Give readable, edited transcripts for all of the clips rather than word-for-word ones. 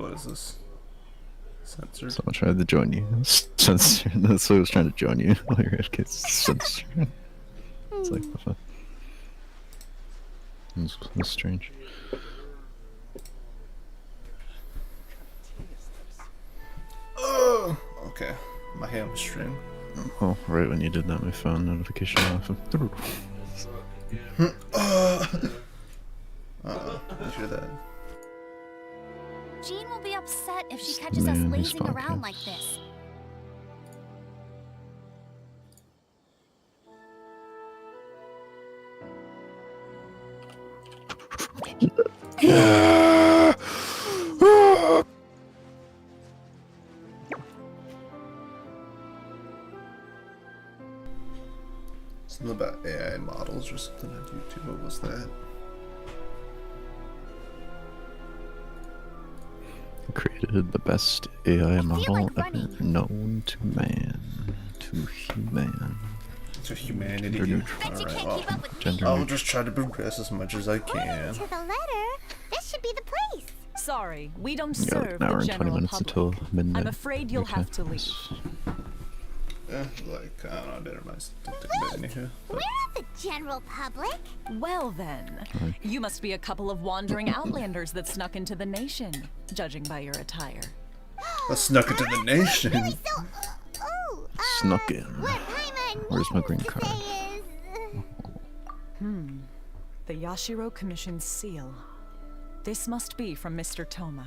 what is this? Censored? Someone tried to join you. Censored. That's why I was trying to join you. While your head gets censored. It's like the fuck. It's strange. Oh, okay. My hamstring. Oh, right when you did that, my phone notification off. You hear that? Jean will be upset if she catches us lazing around like this. Something about AI models or something on YouTube. What was that? Created the best AI model ever known to man. To human. To humanity. Alright, well, I'll just try to progress as much as I can. To the letter, this should be the place. Sorry, we don't You got serve an hour the and 20 general minutes public. until midnight. I'm afraid you'll have to leave. Like, I don't know, I didn't mind anywho. We're not the general public. Well then, you must be a couple of wandering outlanders that snuck into the nation, judging by your attire. I snuck into the nation. Snuck in. Where's my green card? The Yashiro Commission's seal. This must be from Mr. Toma.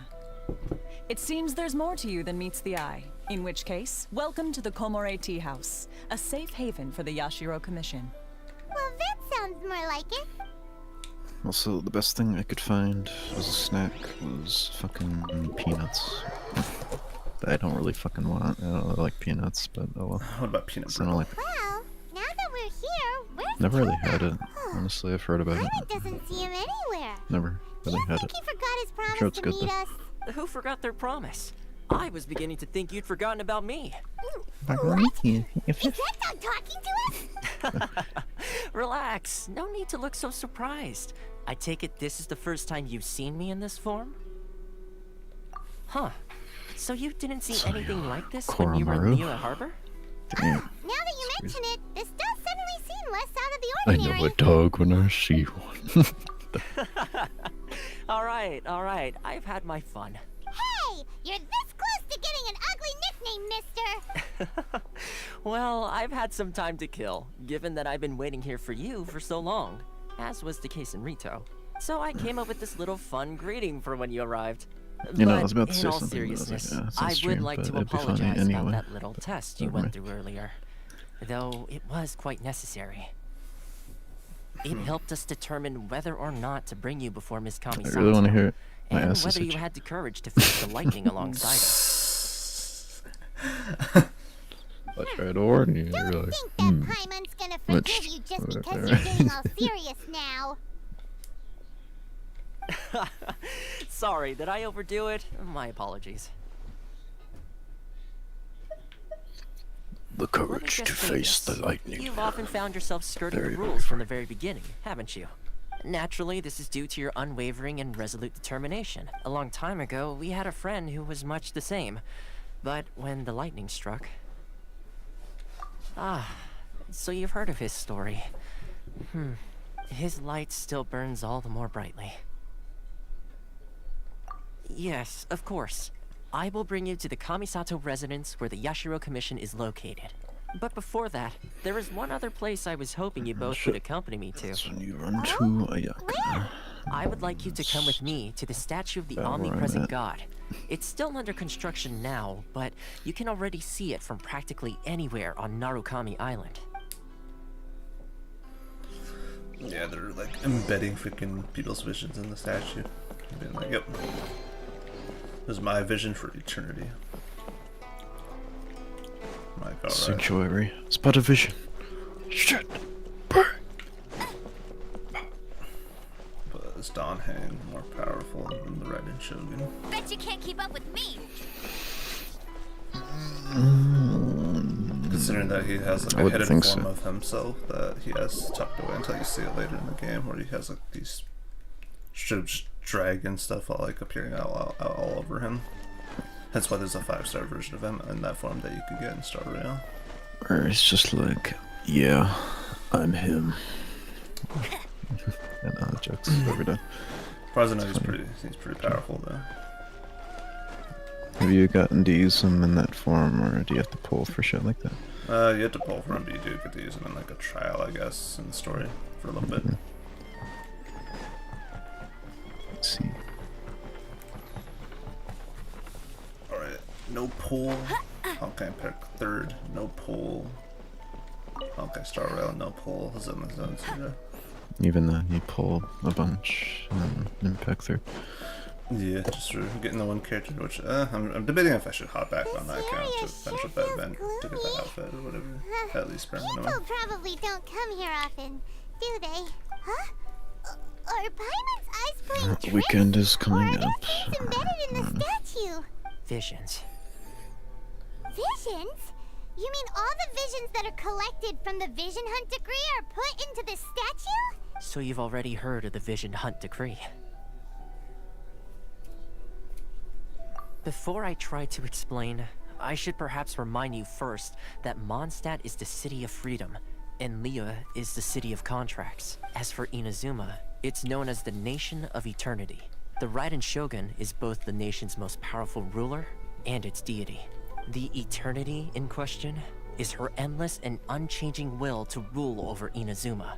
It seems there's more to you than meets the eye. In which case, welcome to the Komore Tea House, a safe haven for the Yashiro Commission. Well, that sounds more like it. Also, the best thing I could find as a snack was fucking peanuts. I don't really fucking want. I don't really like peanuts, but oh well. What about peanut I butter? don't like. Well, now that we're here, where's Never really Toma? had it. Honestly, I've heard about it. Paimon doesn't see him anywhere. Never really You had think it. he forgot his promise Sure, it's to good meet though. us? Who forgot their promise? I was beginning to think you'd forgotten about me. What? Is that dog talking to us? Relax. No need to look so surprised. I take it this is the first time you've seen me in this form? Huh. So you didn't see anything like this when you were in Liyue Harbor? Damn. Now that you mention it, this does suddenly seem less out of the I ordinary. know a dog when I see one. Alright. I've had my fun. Hey, you're this close to getting an ugly nickname, mister. Well, I've had some time to kill, given that I've been waiting here for you for so long, as was the case in Rito. So I came up with this little fun greeting for when you arrived. You know, But I was about to say in all something, but I was like, seriousness, yeah, it's on I would stream, like but to it'd be funny apologize anyway. about that little test you never went mind. through earlier, though it was quite necessary. It helped us determine whether or not to bring you before Miss Kamisato. I really want to hear my and ass whether you itch. had the courage to face the lightning alongside us. I tried to warn you. Don't You're like, think that Paimon's gonna forgive you just because you're getting all serious now. Sorry, did I overdo it? My apologies. the Let me courage just to say face this. the lightning. You've often found yourself skirting Very, the very rules from the funny. very beginning, haven't you? Naturally, this is due to your unwavering and resolute determination. A long time ago, we had a friend who was much the same. But when the lightning struck... Ah, so you've heard of his story. His light still burns all the more brightly. Yes, of course. I will bring you to the Kamisato residence where the Yashiro Commission is located. But before that, there is one other place I was hoping you both would accompany me to. That's when you run to Ayaka. I would like you to come with me to the statue of the About where I'm omnipresent at. God. It's still under construction now, but you can already see it from practically anywhere on Narukami Island. Yeah, they're like embedding freaking people's visions in the statue. Being like, yep. This is my vision for eternity. I'm like, alright. Sanctuary. It's but a vision. Shit. Burn. But is Don Hang more powerful than the Raiden Shogun? Bet you can't keep up with me. Considering that he has like I a wouldn't hidden think form so. of himself that he has tucked away until you see it later in the game, where he has like these straight up just dragon stuff all like appearing all over him. That's why there's a 5-star version of him in that form that you can get in Star Rail. Or it's just like, yeah, I'm him. And jokes over done. Frozen he's pretty powerful though. Have you gotten to use him in that form, or do you have to pull for shit like that? You have to pull for him, but you do get to use him in like a trial, I guess, in the story for a little bit. Let's see. Alright, no pull. Okay, pick third, no pull. Okay, Star Rail, no pull. Is in the zone too. Even then, you pull a bunch and then impact through. Yeah, just for getting the one character, which I'm debating if I should hop back on that account to finish up that event to get that outfit or whatever. At least spend People probably don't come here often, do they? Huh? Are Paimon's eyes playing tricks? Weekend is coming or are there up. things embedded in the statue? Visions. Visions? You mean all the visions that are collected from the Vision Hunt Decree are put into the statue? So you've already heard of the Vision Hunt Decree. Before I try to explain, I should perhaps remind you first that Mondstadt is the city of freedom, and Liyue is the city of contracts. As for Inazuma, it's known as the Nation of Eternity. The Raiden Shogun is both the nation's most powerful ruler and its deity. The Eternity in question is her endless and unchanging will to rule over Inazuma.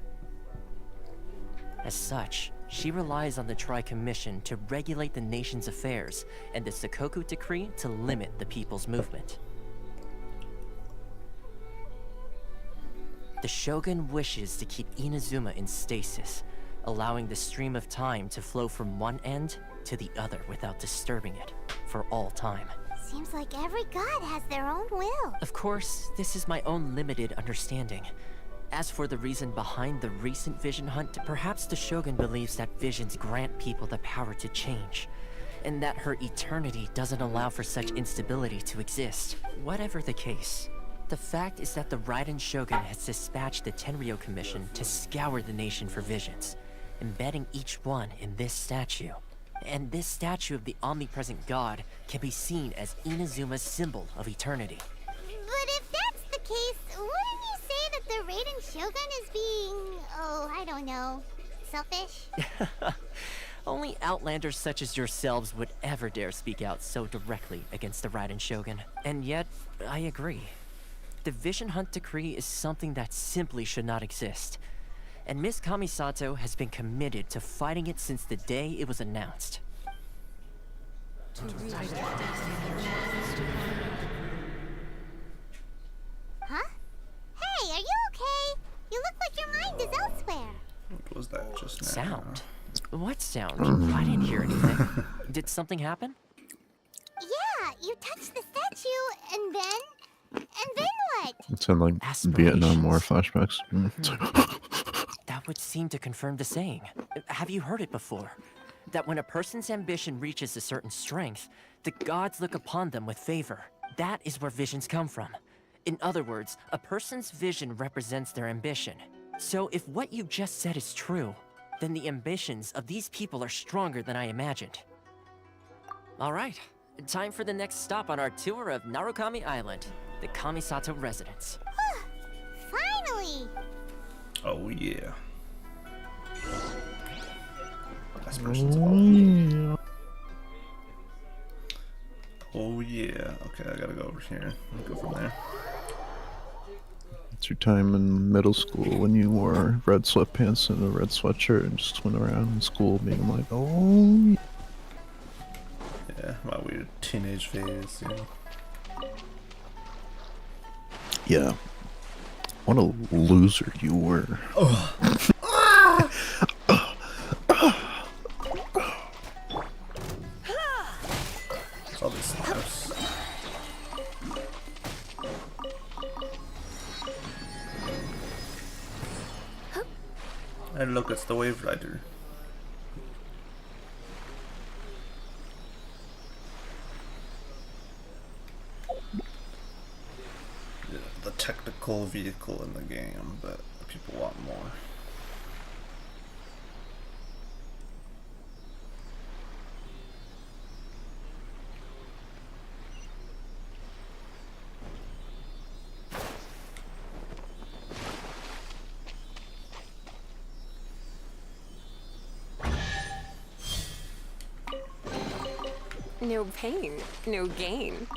As such, she relies on the Tri-Commission to regulate the nation's affairs, and the Sakoku Decree to limit the people's movement. The Shogun wishes to keep Inazuma in stasis, allowing the stream of time to flow from one end to the other without disturbing it, for all time. Seems like every god has their own will. Of course, this is my own limited understanding. As for the reason behind the recent vision hunt, perhaps the Shogun believes that visions grant people the power to change, and that her eternity doesn't allow for such instability to exist. Whatever the case, the fact is that the Raiden Shogun has dispatched the Tenryou Commission to scour the nation for visions, embedding each one in this statue. And this statue of the omnipresent god can be seen as Inazuma's symbol of eternity. But if that's the case, wouldn't you say that the Raiden Shogun is being, I don't know, selfish? Only outlanders such as yourselves would ever dare speak out so directly against the Raiden Shogun. And yet, I agree. The Vision Hunt Decree is something that simply should not exist. And Miss Kamisato has been committed to fighting it since the day it was announced. Huh? Hey, are you okay? You look like your mind is elsewhere. What was that just now? Sound? What sound? I didn't hear anything. Did something happen? Yeah, you touched the statue, and then what? It's in like Vietnam War flashbacks. That would seem to confirm the saying. Have you heard it before? That when a person's ambition reaches a certain strength, the gods look upon them with favor. That is where visions come from. In other words, a person's vision represents their ambition. So if what you just said is true, then the ambitions of these people are stronger than I imagined. Alright, time for the next stop on our tour of Narukami Island, the Kamisato residence. Finally! Oh yeah. Last person's all. Oh yeah. Okay, I gotta go over here. Go from there. It's your time in middle school when you wore red sweatpants and a red sweatshirt and just went around in school being like, oh. Yeah, my weird teenage phase, you know. Yeah. What a loser you were. It's all this snaps. And look, it's the Wave Rider. The technical vehicle in the game, but people want more. No pain, no gain.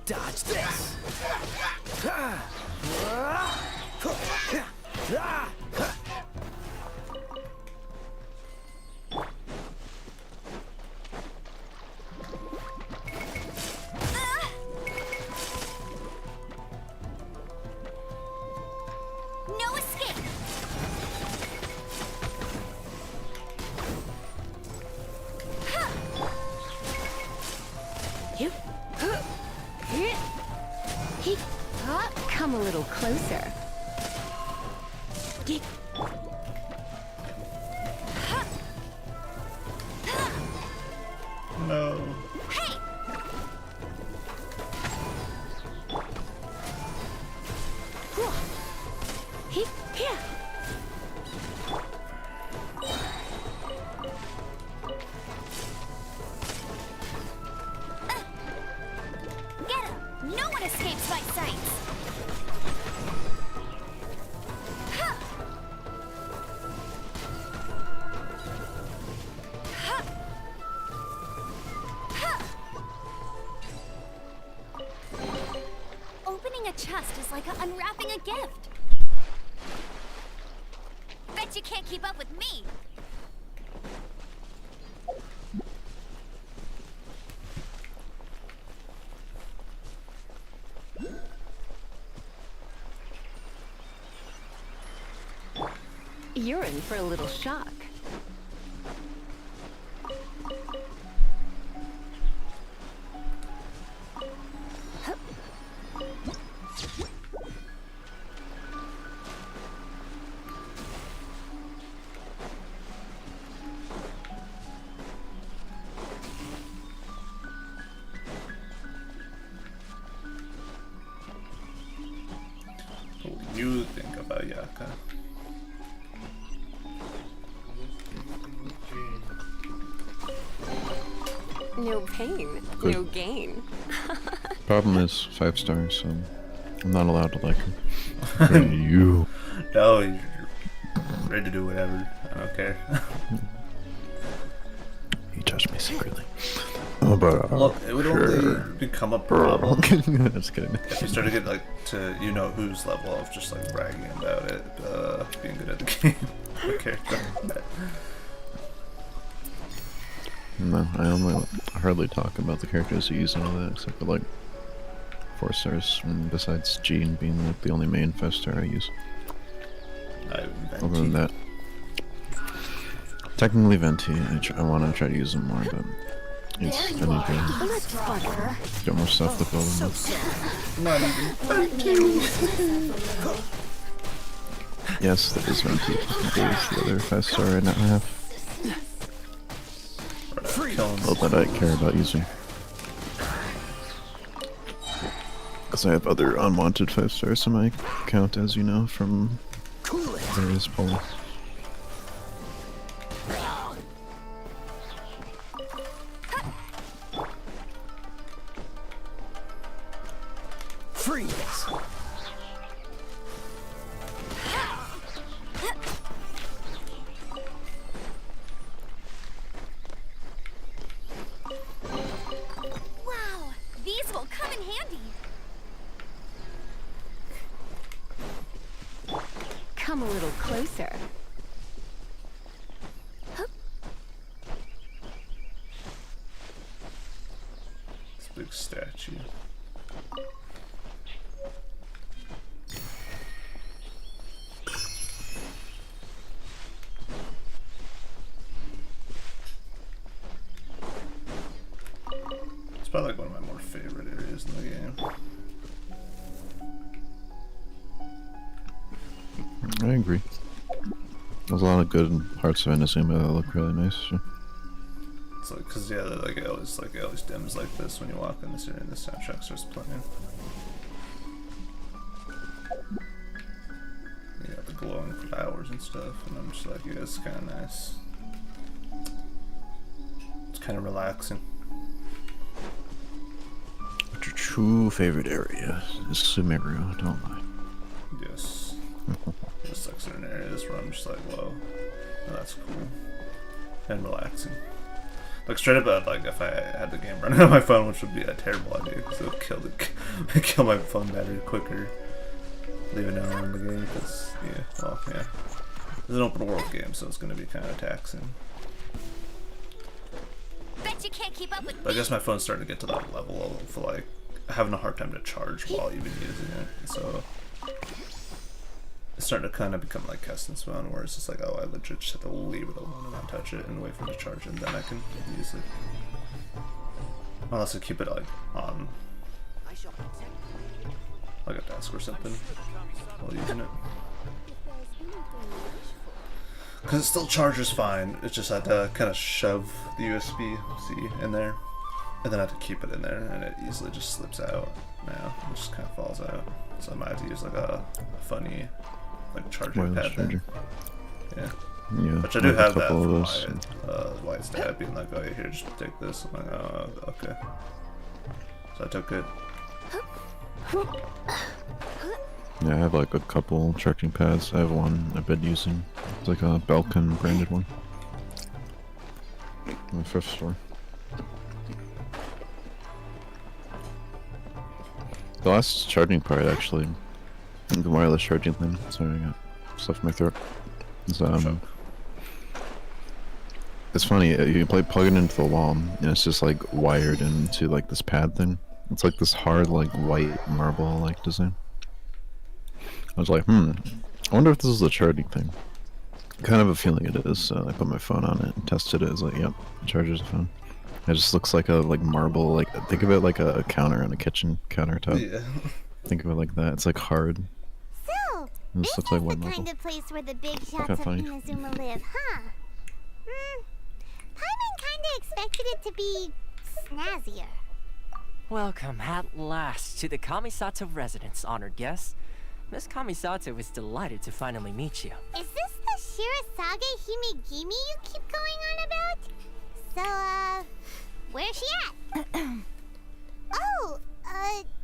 Dodge this! No escape! Come a little closer. No. Hey! Here. Get him! No one escapes my sights! Ha! Ha! Ha! Opening a chest is like unwrapping a gift. Bet you can't keep up with me. You're in for a little shock. What do you think about Yaka? No pain, Good. no gain. Problem is 5 stars, so I'm not allowed to like him. And you. No, you're ready to do whatever. I don't care. You touched me secretly. Oh, but Look, it would only become a problem Just kidding. if you start to get like to you know whose level of just like bragging about it, being good at the game. Okay. No, I only hardly talk about the characters you use and all that, except for like 4 stars. And besides Jean being like the only main 5-star I use. Other than that, technically Venti, I want to try to use him more, but I need to get more stuff with all of them. Yes, that is Venti. That is the other 5-star I now have. Well, that I care about using. Because I have other unwanted 5-stars in my account, as you know, from various polls. Freeze! Wow, these will come in handy. Come a little closer. This big statue. probably like one of my more favorite areas in the game. I agree. There's a lot of good parts of Inazuma that look really nice. Too. It's like, cause yeah, it always dims like this when you walk in this area and the soundtrack starts playing. You got the glowing flowers and stuff, and I'm just like, yeah, it's kind of nice. It's kind of relaxing. What's your true favorite area? Is Sumeru, don't lie. Yes. Just like certain areas where I'm just like, whoa, that's cool and relaxing. Like straight up, like if I had the game running on my phone, which would be a terrible idea because it would kill my phone battery quicker. Leaving it on in the game because yeah, it's an open world game, so it's gonna be kind of taxing. Bet you can't keep up with But I guess my phone's starting to get to that level of like having a hard time to charge while even using it, so. It's starting to kind of become like Keston's phone, where it's just like, oh, I legit just have to leave it alone and not touch it and wait for it to charge, and then I can use it. Unless I keep it like on like a desk or something while using it. Because it still charges fine, it's just I had to kind of shove the USB-C in there, and then I have to keep it in there, and it easily just slips out now. It just kind of falls out. So I might have to use like a funny like charging pad thing. Yeah. Which I do have that for Wyatt's dad being like, oh, here, just take this. I'm like, oh, okay. So I took it. Yeah, I have like a couple charging pads. I have one I've been using. It's like a Belkin branded one. In the thrift store. The last charging part actually, the wireless charging thing. Sorry, I got stuff in my throat. It's funny. You plug it into the wall, and it's just like wired into like this pad thing. It's like this hard, like white marble like design. I was like, I wonder if this is a charging thing. Kind of a feeling it is. So I put my phone on it and tested it. It's like, yep, it charges the phone. It just looks like a marble. Like think of it like a counter on a kitchen countertop. Yeah. Think of it like that. It's like hard. So, this is like the kind of place where the big shots of Inazuma live, huh? Paimon kinda expected it to be snazzier. Welcome at last to the Kamisato residence, honored guest. Miss Kamisato is delighted to finally meet you. Is this the Shirasage Himegimi you keep going on about? So, where's she at? Oh,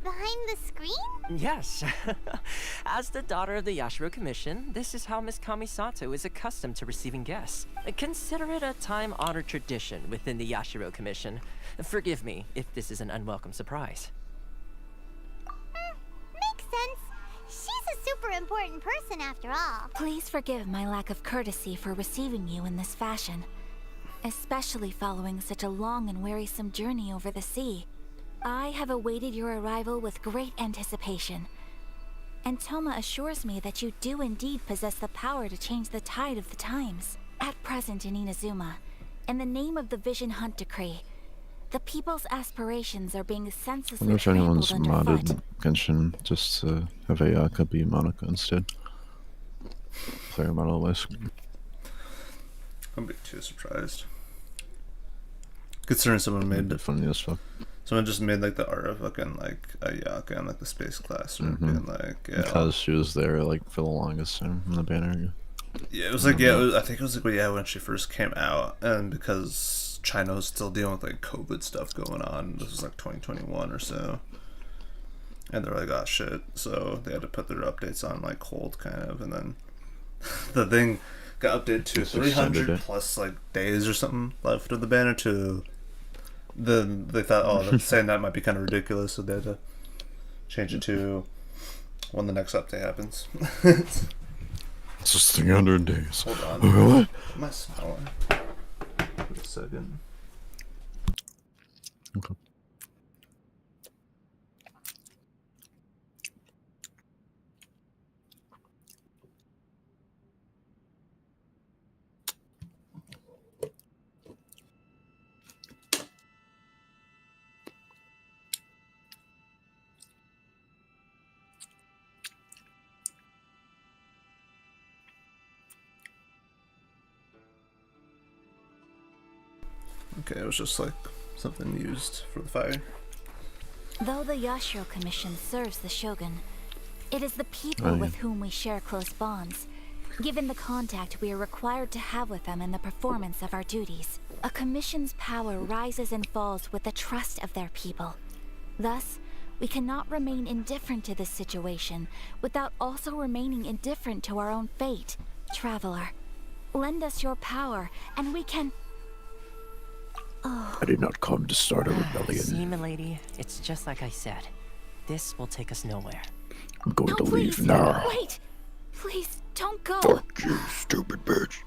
behind the screen? Yes. As the daughter of the Yashiro Commission, this is how Miss Kamisato is accustomed to receiving guests. Consider it a time-honored tradition within the Yashiro Commission. Forgive me if this is an unwelcome surprise. Makes sense. She's a super important person after all. Please forgive my lack of courtesy for receiving you in this fashion, especially following such a long and wearisome journey over the sea. I have awaited your arrival with great anticipation, and Toma assures me that you do indeed possess the power to change the tide of the times. At present in Inazuma, in the name of the Vision Hunt Decree, the people's aspirations are being senselessly I wonder if anyone's trampled underfoot. modded Genshin just to have Ayaka be Monica instead. Player model list. I'm be too surprised. Considering someone made it funny as fuck. Someone just made like the art of fucking like Ayaka and like the space class or being like, yeah. Because she was there like for the longest time in the banner. Yeah, it was like I think it was like when she first came out, and because China was still dealing with like COVID stuff going on. This was like 2021 or so, and they're like, oh shit, so they had to put their updates on like hold kind of, and then the thing got updated to 300 plus like days or something left of the banner to. Then they thought, oh, saying that might be kind of ridiculous, so they had to change it to when the next update happens. It's just 300 days. Hold on. What? Am I smelling? Wait a second. Okay. Okay, it was just like something used for the fire. Though the Yashiro Commission serves the Shogun, it is the people with whom we share close bonds. Given the contact we are required to have with them in the performance of our duties, a commission's power rises and falls with the trust of their people. Thus, we cannot remain indifferent to this situation without also remaining indifferent to our own fate. Traveler, lend us your power, and we can... I did not come to start a rebellion. See, milady, it's just like I said. This will take us nowhere. I'm going to please, leave now. Wait! Please, don't go! Fuck you, stupid bitch.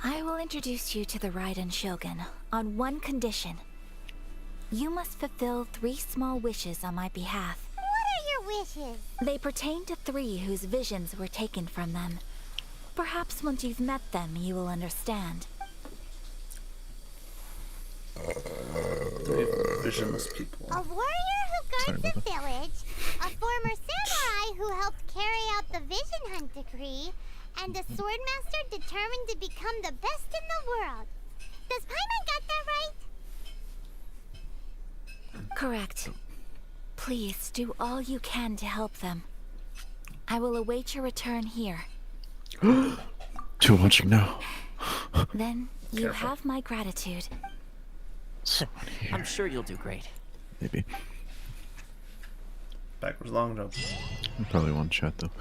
I will introduce you to the Raiden Shogun on one condition. You must fulfill 3 small wishes on my behalf. What are your wishes? They pertain to 3 whose visions were taken from them. Perhaps once you've met them, you will understand. Visionless people. A warrior who guards the village, a former samurai who helped carry out the Vision Hunt decree, and a swordmaster determined to become the best in the world. Does Paimon got that right? Correct. Please do all you can to help them. I will await your return here. Too watching now. Then you have my gratitude. Someone here. I'm sure you'll do great. Maybe. Backwards long jump. I probably won't chat though.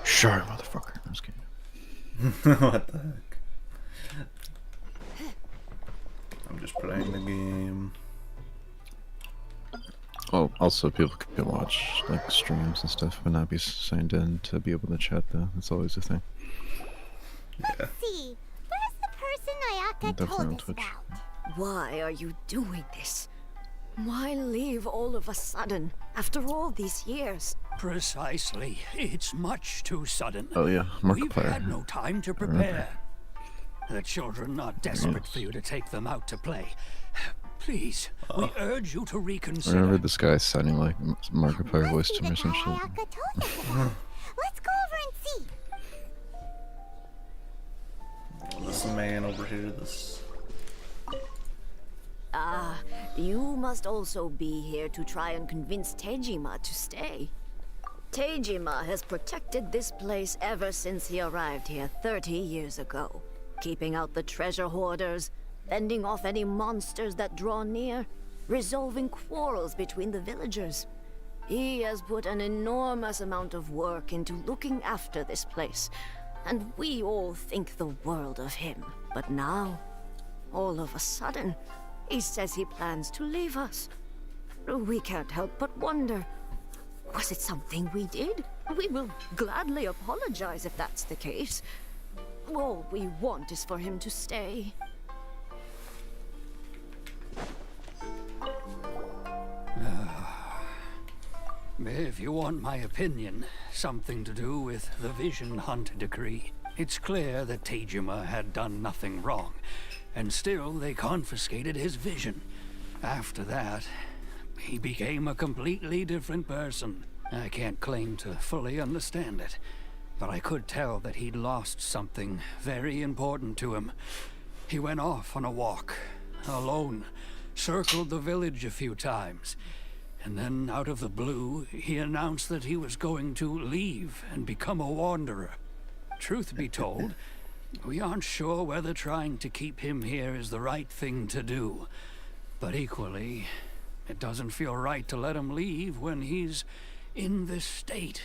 Sure, motherfucker. I'm just kidding. What the heck? I'm just playing the game. Oh, also people can watch like streams and stuff but not be signed in to be able to chat though. That's always a thing. Yeah. See, where's the person Ayaka Definitely on told us Twitch. about? Why are you doing this? Why leave all of a sudden, after all these years? Precisely. It's much too sudden. Oh yeah, We've Markiplier. had no time to prepare. The children are desperate for you to take them out to play. Please, we urge you to I reconsider. remember this guy sounding like Markiplier voice Must to be me the some guy shit. Ayaka told us about. Let's go over and see. This man over here, this... Ah, you must also be here to try and convince Tejima to stay. Tejima has protected this place ever since he arrived here 30 years ago, keeping out the treasure hoarders, fending off any monsters that draw near, resolving quarrels between the villagers. He has put an enormous amount of work into looking after this place, and we all think the world of him. But now, all of a sudden, he says he plans to leave us. We can't help but wonder, was it something we did? We will gladly apologize if that's the case. All we want is for him to stay. If you want my opinion, something to do with the Vision Hunt decree. It's clear that Tejima had done nothing wrong, and still they confiscated his vision. After that, he became a completely different person. I can't claim to fully understand it, but I could tell that he'd lost something very important to him. He went off on a walk, alone, circled the village a few times, and then out of the blue, he announced that he was going to leave and become a wanderer. Truth be told, we aren't sure whether trying to keep him here is the right thing to do. But equally, it doesn't feel right to let him leave when he's in this state.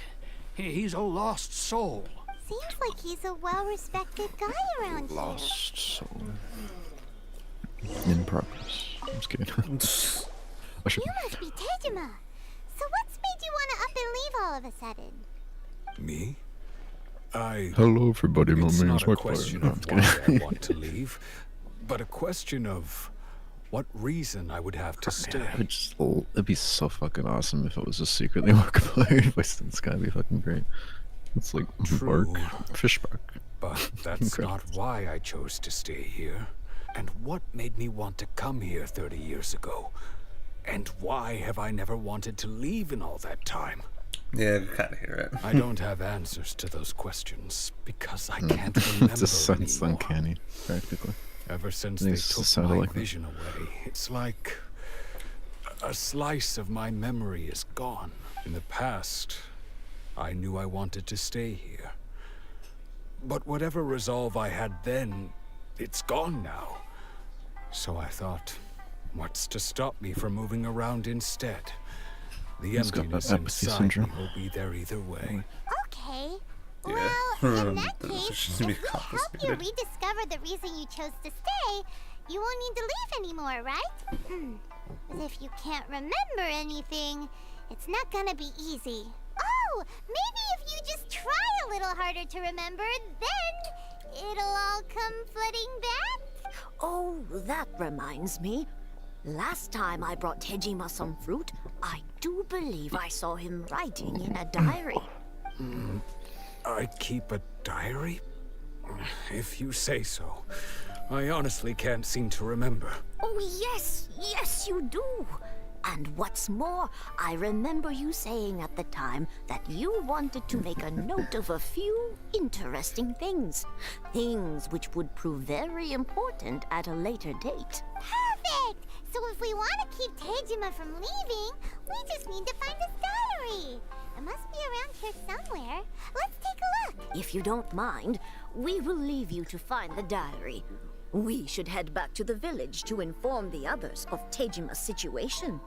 He's a lost soul. Seems like he's a well-respected guy around here. Lost soul. In progress. I'm just kidding. I should... You must be Tejima. So what's made you want to up and leave all of a sudden? Me? Hello everybody, my It's name's not a Markiplier. question No, I'm of just why kidding. I want to leave, but a question of what reason I would have to stay. It'd be so fucking awesome if it was just secretly Markiplier voiced this guy. It'd be fucking great. It's like True. Bark, Fishbark. But that's not Incredible. why I chose to stay here. And what made me want to come here 30 years ago? And why have I never wanted to leave in all that time? Yeah, I can kind of hear it. I don't have answers to those questions because I can't remember It's sounds anymore. uncanny, practically. Ever since I they think it's took sounded my like that. vision away, it's like a slice of my memory is gone. In the past, I knew I wanted to stay here. But whatever resolve I had then, it's gone now. So I thought, what's to stop me from moving around instead? The He's got that emptiness apathy inside syndrome. me will be there either way. Okay. Yeah. Well, in that That case, should if be we help you confiscated. rediscover the reason you chose to stay, you won't need to leave anymore, right? But if you can't remember anything, it's not gonna be easy. Oh, maybe if you just try a little harder to remember, then it'll all come flooding back? Oh, that reminds me. Last time I brought Tejima some fruit, I do believe I saw him writing in a diary. I keep a diary? If you say so. I honestly can't seem to remember. Oh, yes, yes, you do. And what's more, I remember you saying at the time that you wanted to make a note of a few interesting things. Things which would prove very important at a later date. Perfect! So if we want to keep Tejima from leaving, we just need to find his diary. It must be around here somewhere. Let's take a look. If you don't mind, we will leave you to find the diary. We should head back to the village to inform the others of Tejima's situation.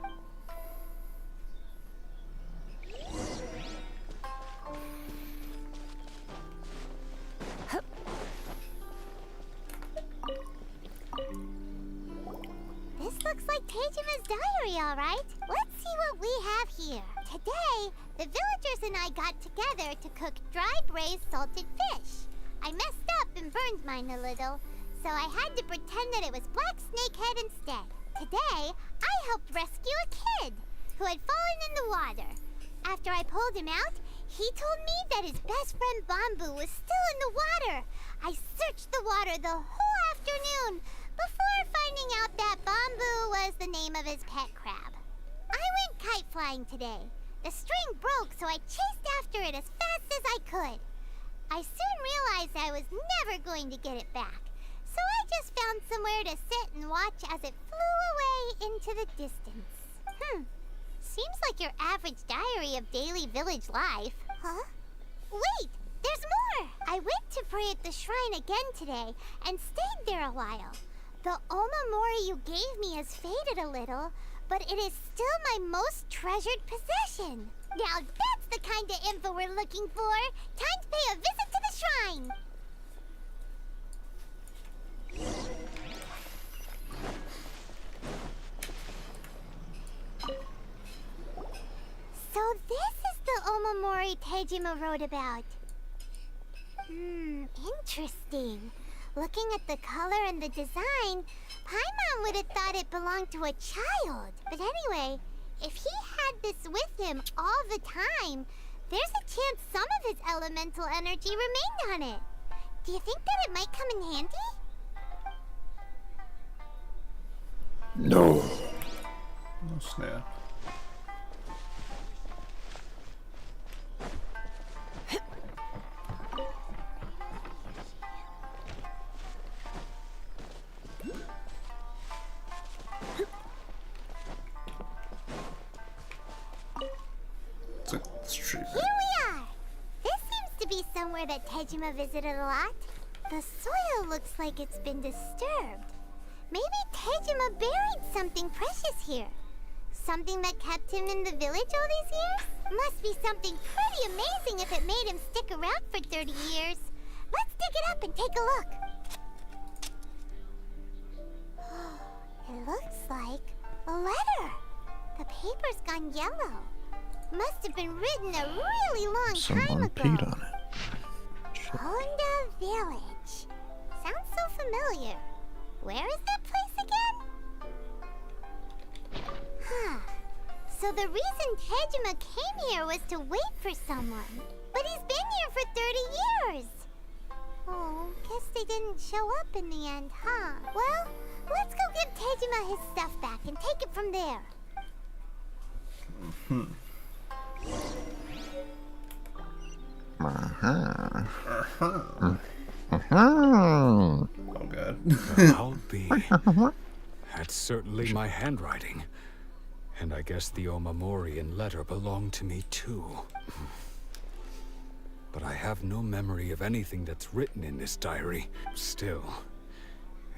This looks like Tejima's diary, all right. Let's see what we have here. Today, the villagers and I got together to cook dry braised salted fish. I messed up and burned mine a little, so I had to pretend that it was black snakehead instead. Today, I helped rescue a kid who had fallen in the water. After I pulled him out, he told me that his best friend Bamboo was still in the water. I searched the water the whole afternoon before finding out that Bamboo was the name of his pet crab. I went kite flying today. The string broke, so I chased after it as fast as I could. I soon realized I was never going to get it back, so I just found somewhere to sit and watch as it flew away into the distance. Seems like your average diary of daily village life. Huh? Wait! There's more! I went to pray at the shrine again today and stayed there a while. The Omamori you gave me has faded a little, but it is still my most treasured possession. Now that's the kind of info we're looking for. Time to pay a visit to the shrine. So this is the Omamori Tejima wrote about. Interesting. Looking at the color and the design, Paimon would have thought it belonged to a child. But anyway, if he had this with him all the time, there's a chance some of his elemental energy remained on it. Do you think that it might come in handy? No. Oh, snap. It's like this tree. Here we are! This seems to be somewhere that Tejima visited a lot. The soil looks like it's been disturbed. Maybe Tejima buried something precious here. Something that kept him in the village all these years? Must be something pretty amazing if it made him stick around for 30 years. Let's dig it up and take a look. It looks like a letter. The paper's gone yellow. Must have been written a really long time Someone ago. peed on it. Honda Village. Sounds so familiar. Where is that place again? So the reason Tejima came here was to wait for someone. But he's been here for 30 years. Oh, guess they didn't show up in the end, huh? Well, let's go give Tejima his stuff back and take it from there. Oh god. bad. I'll be. That's certainly my handwriting. And I guess the Omamorian letter belonged to me too. But I have no memory of anything that's written in this diary. Still,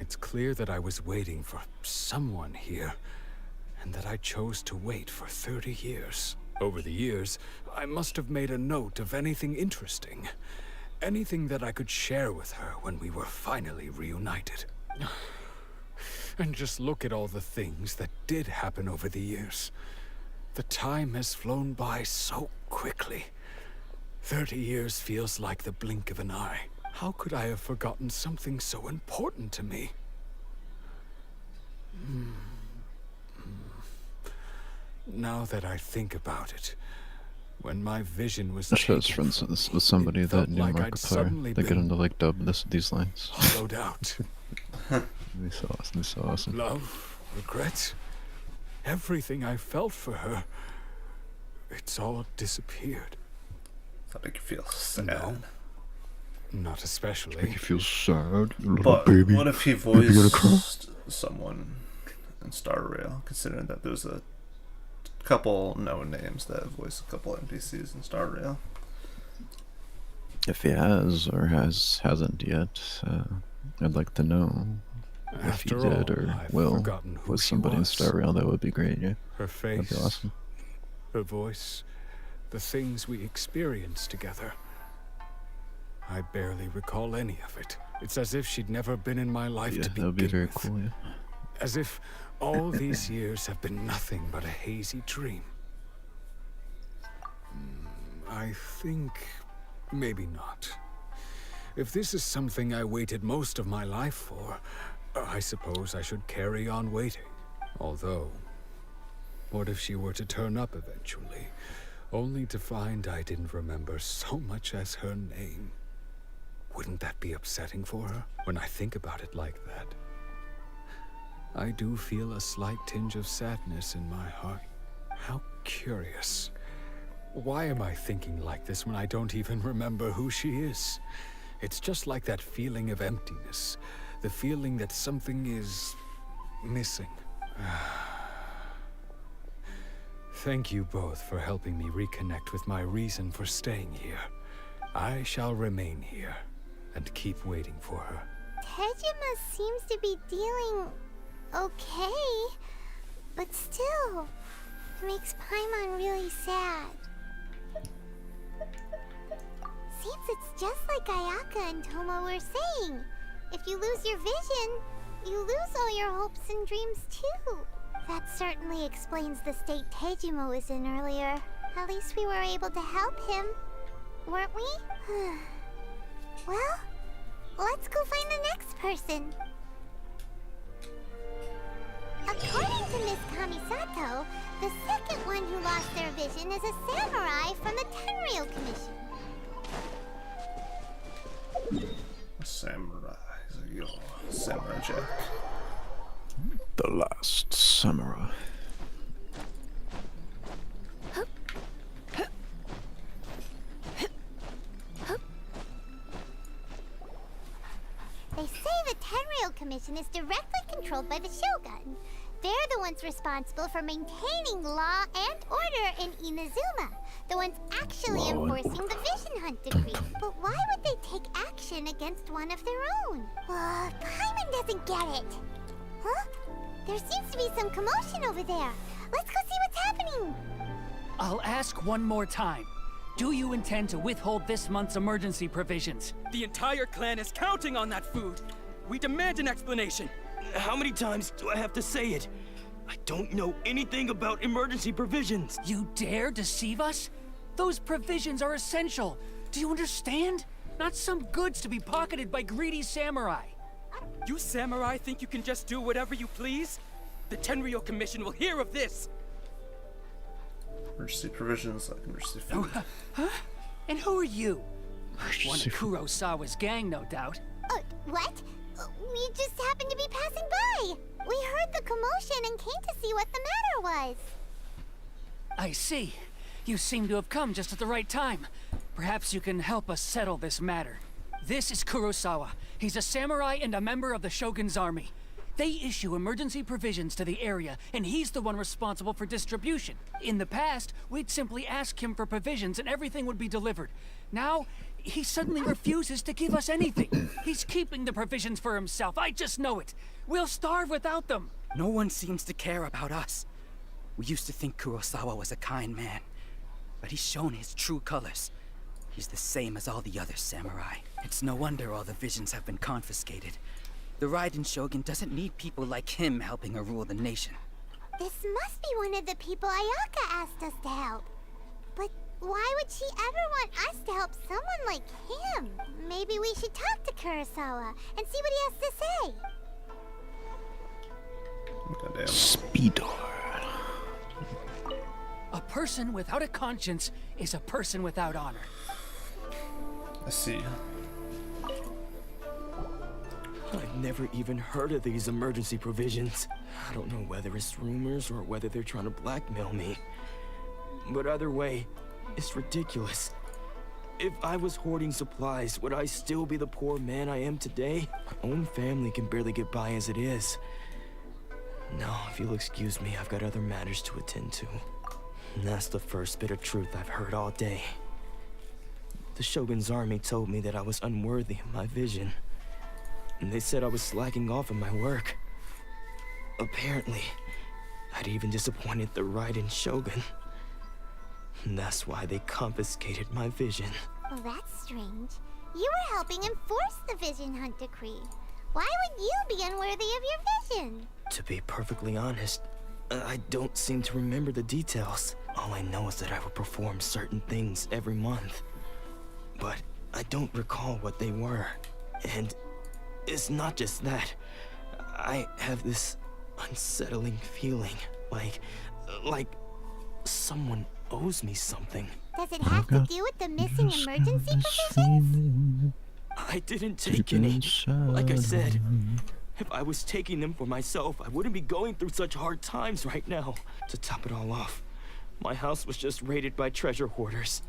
it's clear that I was waiting for someone here, and that I chose to wait for 30 years. Over the years, I must have made a note of anything interesting. Anything that I could share with her when we were finally reunited. And just look at all the things that did happen over the years. The time has flown by so quickly. 30 years feels like the blink of an eye. How could I have forgotten something so important to me? Now that I think about it, when my vision was I was friends with somebody that knew Markiplier. They get him to like dub these lines. Hollowed out. They're so awesome. Love, regret, everything I felt for her, it's all disappeared. That make you feel sad. No, not especially. Make you feel sad, you little But baby. what if he voiced someone in Star Rail, considering that there's a couple known names that voice a couple NPCs in Star Rail? If he has or hasn't yet, I'd like to know if he did or will with somebody in Star Rail. That would be great. Yeah, Her face, that'd be awesome. her voice, the things we experienced together. I barely recall any of it. It's as if she'd never been in my life Yeah, to that would be begin very with. cool. Yeah. As if all these years have been nothing but a hazy dream. I think maybe not. If this is something I waited most of my life for, I suppose I should carry on waiting. Although, what if she were to turn up eventually, only to find I didn't remember so much as her name? Wouldn't that be upsetting for her? When I think about it like that, I do feel a slight tinge of sadness in my heart. How curious. Why am I thinking like this when I don't even remember who she is? It's just like that feeling of emptiness. The feeling that something is missing. Thank you both for helping me reconnect with my reason for staying here. I shall remain here and keep waiting for her. Tejima seems to be dealing okay, but still, it makes Paimon really sad. Seems it's just like Ayaka and Toma were saying. If you lose your vision, you lose all your hopes and dreams too. That certainly explains the state Tejima was in earlier. At least we were able to help him, weren't we? Well, let's go find the next person. According to Miss Kamisato, the second one who lost their vision is a samurai from the Tenryou Commission. Samurai. Yo, Samurai Jack. The last samurai. They say the Tenryou Commission is directly controlled by the Shogun. They're the ones responsible for maintaining law and order in Inazuma. The ones actually enforcing the Vision Hunt decree. But why would they take action against one of their own? Paimon doesn't get it. Huh? There seems to be some commotion over there. Let's go see what's happening. I'll ask one more time. Do you intend to withhold this month's emergency provisions? The entire clan is counting on that food. We demand an explanation. How many times do I have to say it? I don't know anything about emergency provisions. You dare deceive us? Those provisions are essential. Do you understand? Not some goods to be pocketed by greedy samurai. You samurai think you can just do whatever you please? The Tenryou Commission will hear of this. Emergency provisions, like emergency food. Huh? And who are you? One of Kurosawa's gang, no doubt. What? We just happened to be passing by. We heard the commotion and came to see what the matter was. I see. You seem to have come just at the right time. Perhaps you can help us settle this matter. This is Kurosawa. He's a samurai and a member of the Shogun's army. They issue emergency provisions to the area, and he's the one responsible for distribution. In the past, we'd simply ask him for provisions and everything would be delivered. Now, he suddenly refuses to give us anything. He's keeping the provisions for himself. I just know it. We'll starve without them. No one seems to care about us. We used to think Kurosawa was a kind man, but he's shown his true colors. He's the same as all the other samurai. It's no wonder all the visions have been confiscated. The Raiden Shogun doesn't need people like him helping her rule the nation. This must be one of the people Ayaka asked us to help. But why would she ever want us to help someone like him? Maybe we should talk to Kurosawa and see what he has to say. Goddamn. Speedor. A person without a conscience is a person without honor. I see. I've never even heard of these emergency provisions. I don't know whether it's rumors or whether they're trying to blackmail me. But either way, it's ridiculous. If I was hoarding supplies, would I still be the poor man I am today? My own family can barely get by as it is. No, if you'll excuse me, I've got other matters to attend to. And that's the first bit of truth I've heard all day. The Shogun's army told me that I was unworthy of my vision. And they said I was slacking off in my work. Apparently, I'd even disappointed the Raiden Shogun. And that's why they confiscated my vision. Well, that's strange. You were helping enforce the Vision Hunt Decree. Why would you be unworthy of your vision? To be perfectly honest, I don't seem to remember the details. All I know is that I would perform certain things every month. But I don't recall what they were. And it's not just that. I have this unsettling feeling, like someone owes me something. Does it have to do with the missing emergency provisions? I didn't take any. Like I said, if I was taking them for myself, I wouldn't be going through such hard times right now. To top it all off, my house was just raided by treasure hoarders,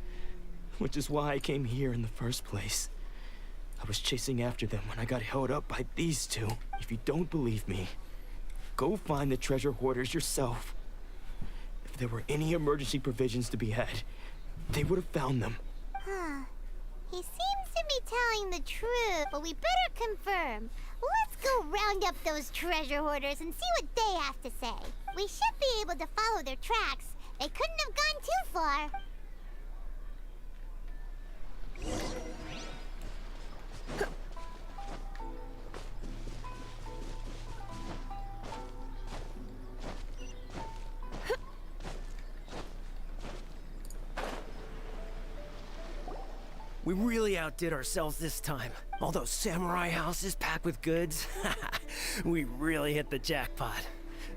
which is why I came here in the first place. I was chasing after them when I got held up by these two. If you don't believe me, go find the treasure hoarders yourself. If there were any emergency provisions to be had, they would have found them. Huh. He seems to be telling the truth, but we better confirm. Let's go round up those treasure hoarders and see what they have to say. We should be able to follow their tracks. They couldn't have gone too far. We really outdid ourselves this time. All those samurai houses packed with goods. We really hit the jackpot.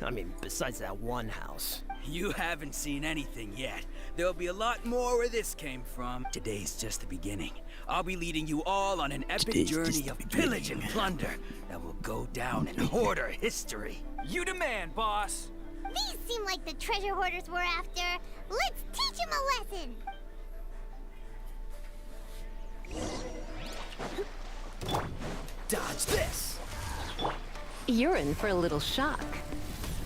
I mean, besides that one house. You haven't seen anything yet. There'll be a lot more where this came from. Today's just the beginning. I'll be leading you all on an epic journey of pillage and plunder that will go down in hoarder history. You the man, boss. These seem like the treasure hoarders we're after. Let's teach them a lesson. Dodge this! You're in for a little shock.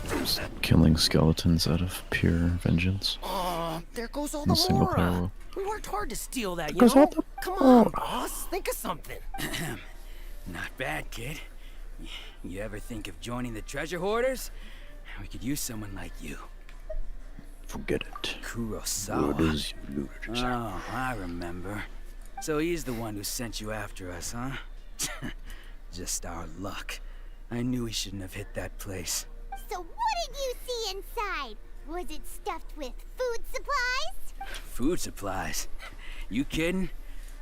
Just killing skeletons out of pure vengeance. There goes all In the the single player Mora. world. We worked hard to steal that, you Goes know? all the Come Mora. on, boss. Think of something. Not bad, kid. You ever think of joining the treasure hoarders? We could use someone like you. Forget it. Kurosawa. What is you ludicrous? Oh, I remember. So he's the one who sent you after us, huh? Just our luck. I knew we shouldn't have hit that place. So what did you see inside? Was it stuffed with food supplies? Food supplies? You kidding?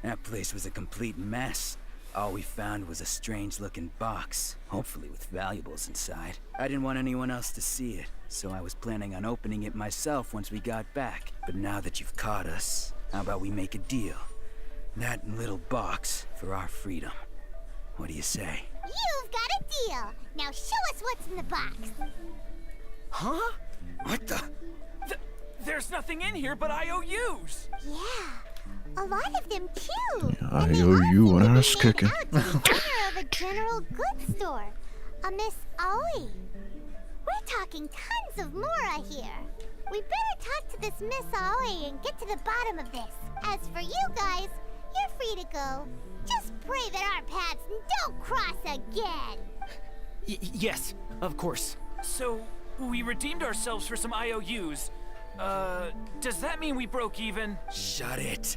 That place was a complete mess. All we found was a strange-looking box, hopefully with valuables inside. I didn't want anyone else to see it, so I was planning on opening it myself once we got back. But now that you've caught us, how about we make a deal? That little box for our freedom. What do you say? You've got a deal. Now show us what's in the box. Huh? What the? There's nothing in here but IOUs! Yeah, A lot of them too. Yeah, I owe you an ass kicking. Out to the owner of a general goods store, a Miss Aoi. We're talking tons of Mora here. We better talk to this Miss Aoi and get to the bottom of this. As for you guys, you're free to go. Just pray that our paths don't cross again. Yes, of course. So, we redeemed ourselves for some IOUs. Does that mean we broke even? Shut it.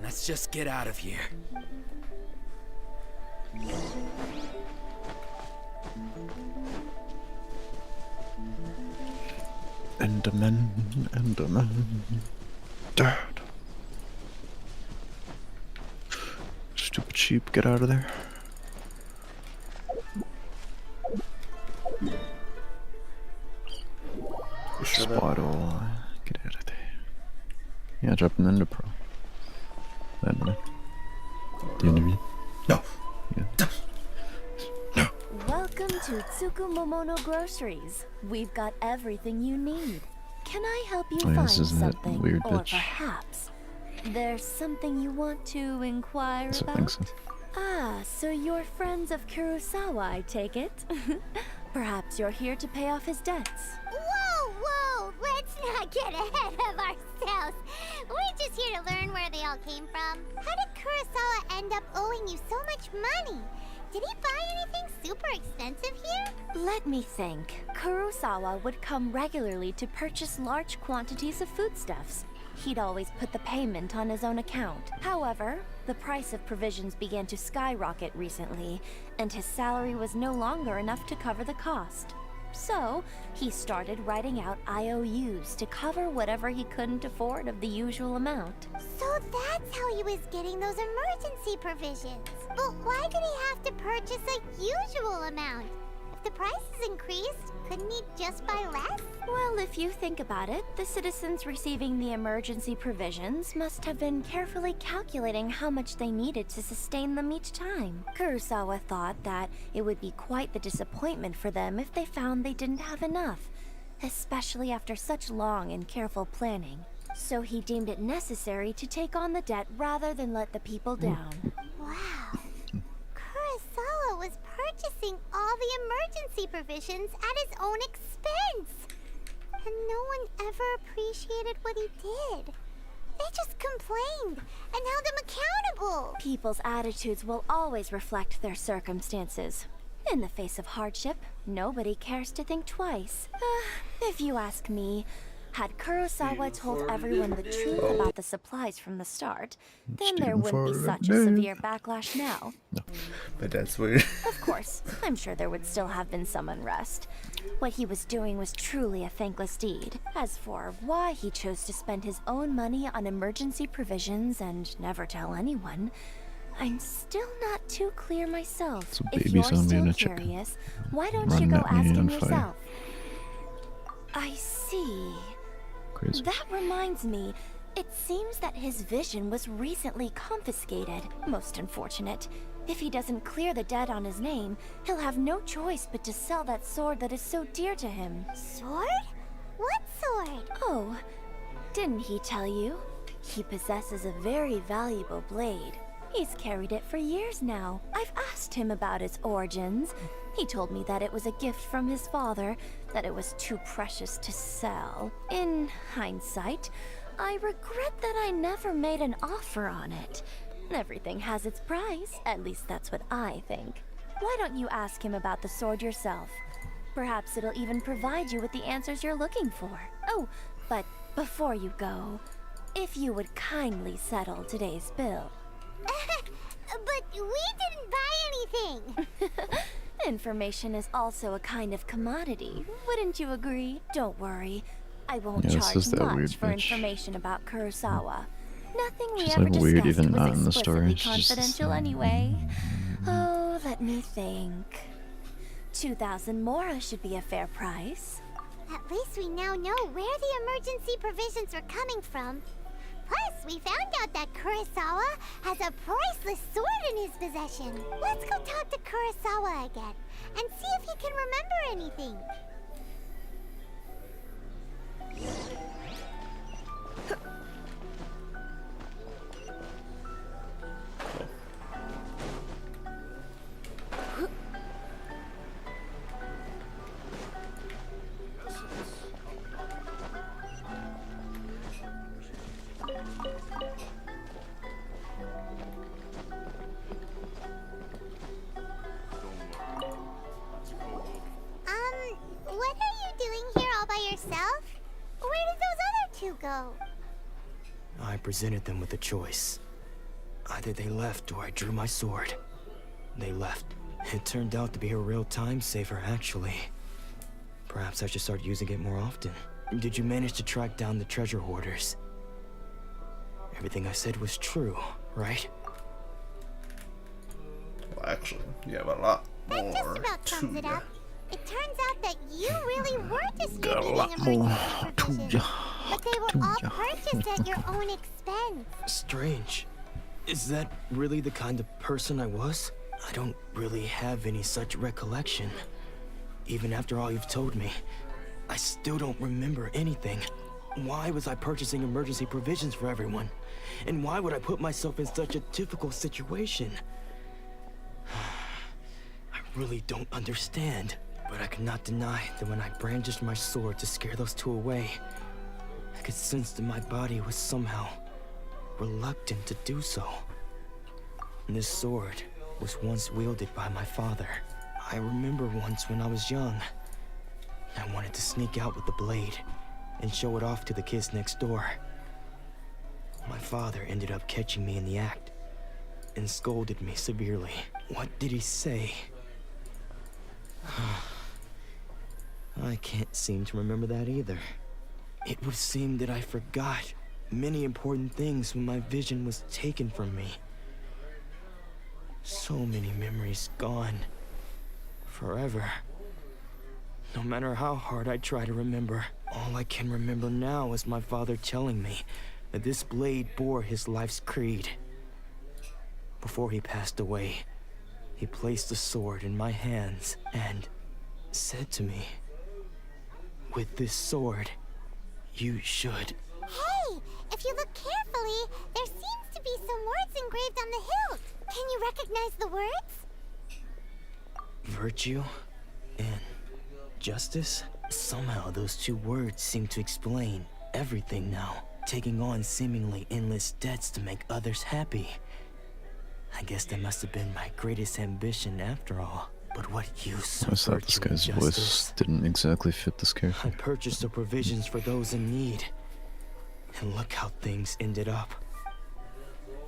Let's just get out of here. Enderman, Enderman. Dad. Stupid sheep, get out of there. Swaddle, get out of there. Yeah, drop an Ender Pearl. Enderman. Do you know? No. Yeah. Welcome to Tsukumomono Groceries. We've got everything you need. Can I help you Oh, yeah, find this isn't that something? weird Or bitch. perhaps there's something you want to inquire Yes, I about? think so. Ah, so you're friends of Kurosawa, I take it? Perhaps you're here to pay off his debts. Whoa, whoa! Let's not get ahead of ourselves. We're just here to learn where they all came from. How did Kurosawa end up owing you so much money? Did he buy anything super expensive here? Let me think. Kurosawa would come regularly to purchase large quantities of foodstuffs. He'd always put the payment on his own account. However, the price of provisions began to skyrocket recently, and his salary was no longer enough to cover the cost. So, he started writing out IOUs to cover whatever he couldn't afford of the usual amount. So that's how he was getting those emergency provisions. But why did he have to purchase a usual amount? If the prices increased, couldn't he just buy less? Well, if you think about it, the citizens receiving the emergency provisions must have been carefully calculating how much they needed to sustain them each time. Kurosawa thought that it would be quite the disappointment for them if they found they didn't have enough, especially after such long and careful planning. So he deemed it necessary to take on the debt rather than let the people down. Wow. Kurosawa was purchasing all the emergency provisions at his own expense. And no one ever appreciated what he did. They just complained and held him accountable. People's attitudes will always reflect their circumstances. In the face of hardship, nobody cares to think twice. If you ask me, had Kurosawa told everyone the truth about the supplies from the start, then there wouldn't be such a severe backlash now. But that's weird. Of course, I'm sure there would still have been some unrest. What he was doing was truly a thankless deed. As for why he chose to spend his own money on emergency provisions and never tell anyone, I'm still not too clear myself. So If baby you're zombie still and a chicken curious, why don't you running go at me ask him on fire. yourself? I see. Crazy. That reminds me, it seems that his vision was recently confiscated. Most unfortunate. If he doesn't clear the debt on his name, he'll have no choice but to sell that sword that is so dear to him. Sword? What sword? Oh, didn't he tell you? He possesses a very valuable blade. He's carried it for years now. I've asked him about its origins. He told me that it was a gift from his father, that it was too precious to sell. In hindsight, I regret that I never made an offer on it. Everything has its price, at least that's what I think. Why don't you ask him about the sword yourself? Perhaps it'll even provide you with the answers you're looking for. Oh, but before you go, if you would kindly settle today's bill. But we didn't buy anything. Information is also a kind of commodity, wouldn't you agree? Don't worry, I won't Yeah, this charge is that much weird for bitch. information about Kurosawa. Nothing we She's, ever like, weird discussed even was not in the story. explicitly She's just the confidential same. anyway. Oh, let me think. 2,000 mora should be a fair price. At least we now know where the emergency provisions were coming from. Plus, we found out that Kurosawa has a priceless sword in his possession. Let's go talk to Kurosawa again and see if he can remember anything. though? I presented them with a choice. Either they left or I drew my sword. They left. It turned out to be a real time saver, actually. Perhaps I should start using it more often. Did you manage to track down the treasure hoarders? Everything I said was true, right? Well, actually, yeah, but a lot That more just about sums it ya. up. It turns out that you really were Got a lot distributing more emergency to provisions, ya. but they were all purchased at your own expense. Strange. Is that really the kind of person I was? I don't really have any such recollection. Even after all you've told me, I still don't remember anything. Why was I purchasing emergency provisions for everyone? And why would I put myself in such a difficult situation? I really don't understand. But I cannot deny that when I brandished my sword to scare those two away, I could sense that my body was somehow reluctant to do so. And this sword was once wielded by my father. I remember once when I was young, I wanted to sneak out with the blade and show it off to the kids next door. My father ended up catching me in the act and scolded me severely. What did he say? I can't seem to remember that either. It would seem that I forgot many important things when my vision was taken from me. So many memories gone. Forever. No matter how hard I try to remember, all I can remember now is my father telling me that this blade bore his life's creed. Before he passed away, he placed the sword in my hands and said to me, "With this sword, you should..." Hey, if you look carefully, there seems to be some words engraved on the hilt. Can you recognize the words? Virtue and justice? Somehow those two words seem to explain everything now, taking on seemingly endless debts to make others happy. I guess that must have been my greatest ambition after all. But what use I of thought this virtue and guy's justice? voice didn't exactly fit this I character. purchased the provisions for those in need. And look how things ended up.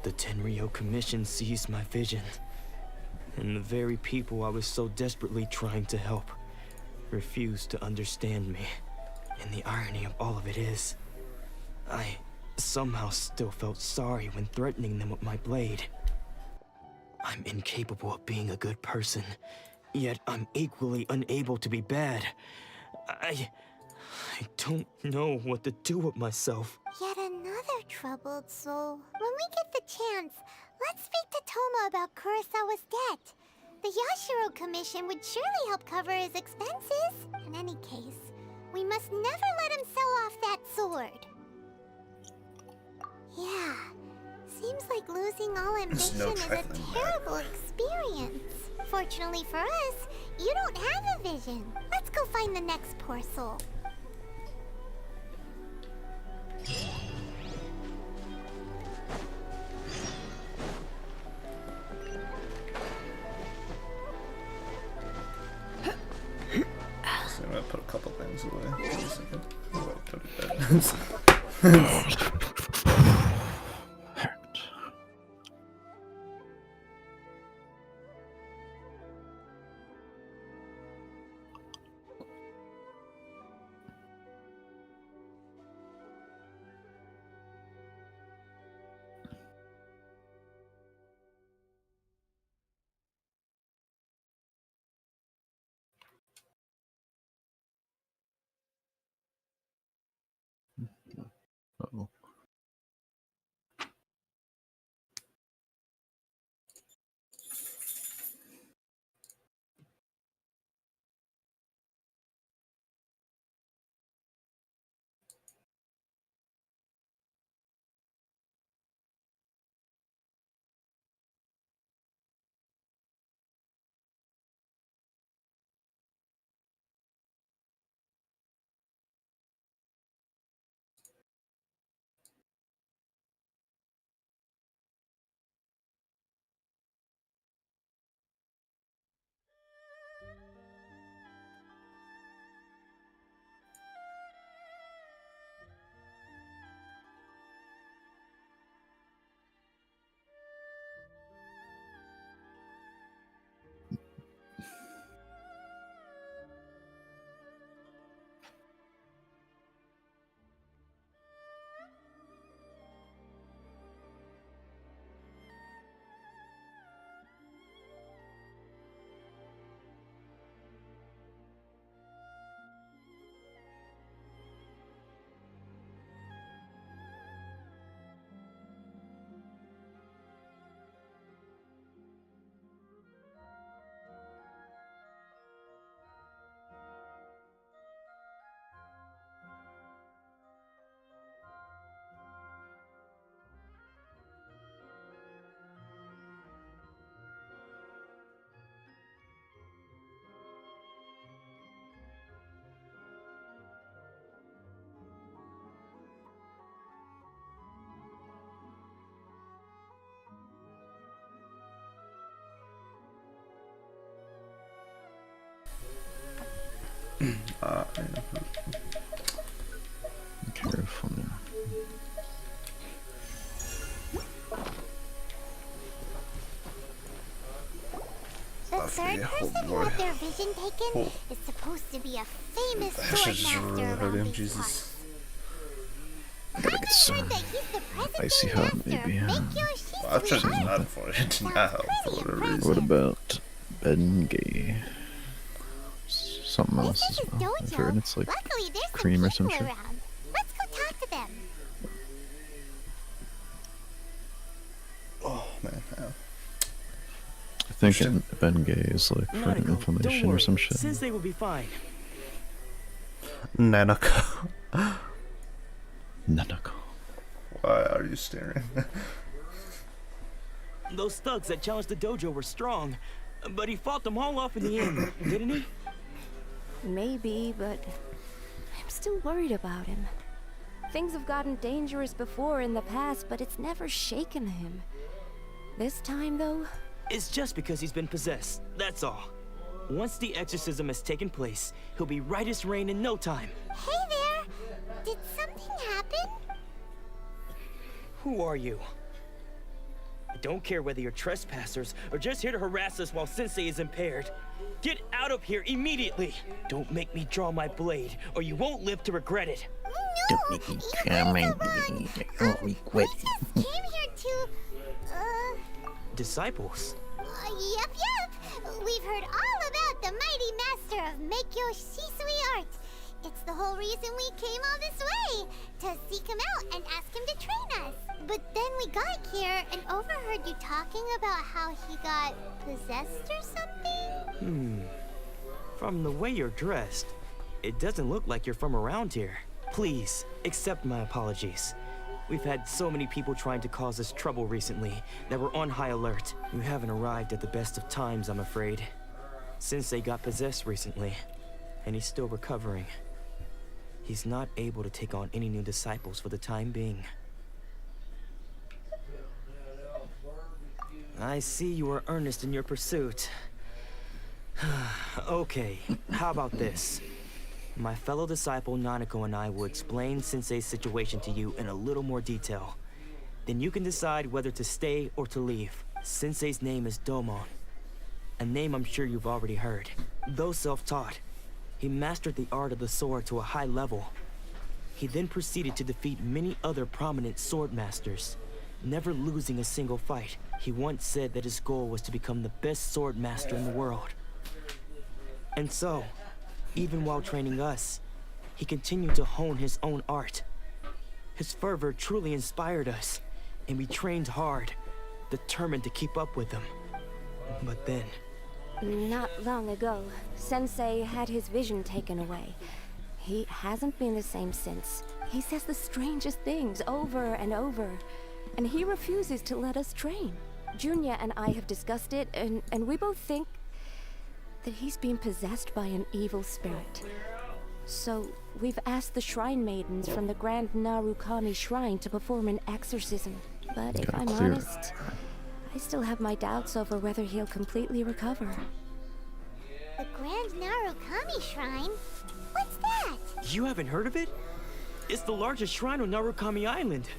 The Tenryo Commission seized my vision. And the very people I was so desperately trying to help refused to understand me. And the irony of all of it is, I somehow still felt sorry when threatening them with my blade. I'm incapable of being a good person, yet I'm equally unable to be bad. I don't know what to do with myself. Yet another troubled soul. When we get the chance, let's speak to Toma about Kurosawa's debt. The Yashiro Commission would surely help cover his expenses. In any case, we must never let him sell off that sword. Yeah, seems like losing all ambition no is a trifling terrible experience. Fortunately for us, you don't have a vision. Let's go find the next poor soul. So I'm gonna put a couple things away. Wait a second. Oh, wait, put it back. Uh-oh. Careful now. The third person who had their vision taken is supposed to be a famous swordmaster around these Jesus. parts. I gotta get some icy hot, maybe. I've tried not for it. It did not help for whatever reason. What about Bengay? Something else as well. I've heard it's like cream or some shit. Let's go talk to them. Oh man, ow. I think Bengay is like for an inflammation or some shit. Since they will be fine. Nanako. Nanako. Why are you staring? Those thugs that challenged the dojo were strong, but he fought them all off in the end, didn't he? Maybe, but I'm still worried about him. Things have gotten dangerous before in the past, but it's never shaken him. This time, though... It's just because he's been possessed, that's all. Once the exorcism has taken place, he'll be right as rain in no time. Hey there! Did something happen? Who are you? I don't care whether you're trespassers or just here to harass us while Sensei is impaired. Get out of here immediately! Don't make me draw my blade, or you won't live to regret it. No! Don't make me draw my blade, I won't regret it. We just came here to... Disciples? Yep. We've heard all about the mighty master of Meikyo Shisui art. It's the whole reason we came all this way, to seek him out and ask him to train us. But then we got here and overheard you talking about how he got possessed or something? From the way you're dressed, it doesn't look like you're from around here. Please, accept my apologies. We've had so many people trying to cause us trouble recently that we're on high alert. You haven't arrived at the best of times, I'm afraid. Sensei got possessed recently, and he's still recovering. He's not able to take on any new disciples for the time being. I see you are earnest in your pursuit. Okay, how about this? My fellow disciple Nanako and I will explain Sensei's situation to you in a little more detail. Then you can decide whether to stay or to leave. Sensei's name is Domon, a name I'm sure you've already heard. Though self-taught, he mastered the art of the sword to a high level. He then proceeded to defeat many other prominent sword masters, never losing a single fight. He once said that his goal was to become the best sword master in the world. And so, even while training us, he continued to hone his own art. His fervor truly inspired us, and we trained hard, determined to keep up with him. But then... Not long ago, Sensei had his vision taken away. He hasn't been the same since. He says the strangest things over and over, and he refuses to let us train. Junya and I have discussed it, and we both think that he's been possessed by an evil spirit. So, we've asked the shrine maidens from the Grand Narukami Shrine to perform an exorcism. But if I'm honest, I still have my doubts over whether he'll completely recover. The Grand Narukami Shrine? What's that? You haven't heard of it? It's the largest shrine on Narukami Island.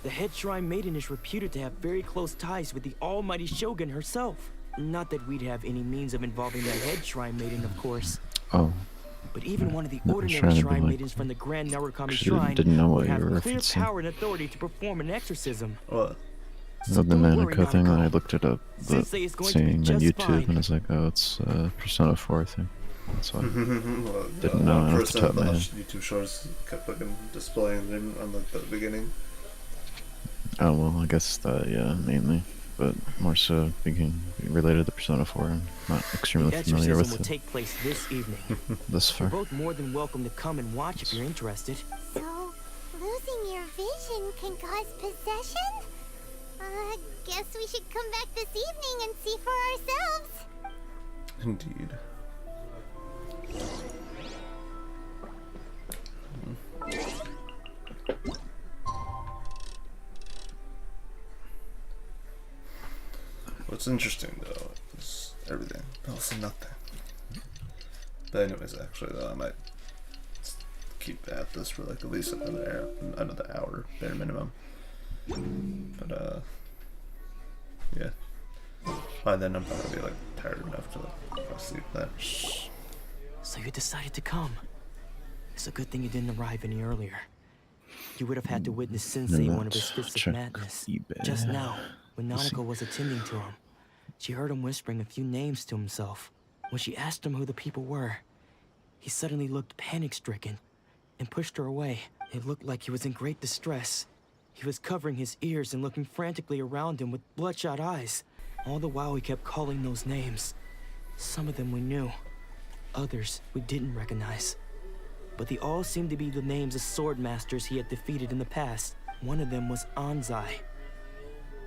The head shrine maiden is reputed to have very close ties with the almighty Shogun herself. Not that we'd have any means of involving that head shrine maiden, of course. Oh. But even one of the ordinary shrine maidens from the Grand Narukami Shrine would have clear power and authority to perform an exorcism. What? The Nanako thing, I looked it up, but seeing on YouTube, and I was like, oh, it's Persona 4 thing. That's why. Well, didn't know off the top of my head. YouTube shorts kept fucking displaying them on the beginning. Oh, well, I guess that, yeah, mainly. But more so being related to Persona 4. I'm not extremely familiar with will take place this evening. This far. You're both more than welcome to come and watch if you're interested. So, losing your vision can cause possession? Guess we should come back this evening and see for ourselves. Indeed. What's interesting though is everything, but also nothing. But anyways, actually though, I might keep at this for like at least another hour, bare minimum. But yeah. By then I'm probably like tired enough to like, go sleep then. Shh. So you decided to come. It's a good thing you didn't arrive any earlier. You would have had to witness Sensei in one of his fits of madness. Just now, when Nanako was attending to him, she heard him whispering a few names to himself. When she asked him who the people were, he suddenly looked panic-stricken and pushed her away. It looked like he was in great distress. He was covering his ears and looking frantically around him with bloodshot eyes. All the while he kept calling those names. Some of them we knew, others we didn't recognize. But they all seemed to be the names of sword masters he had defeated in the past. One of them was Anzai.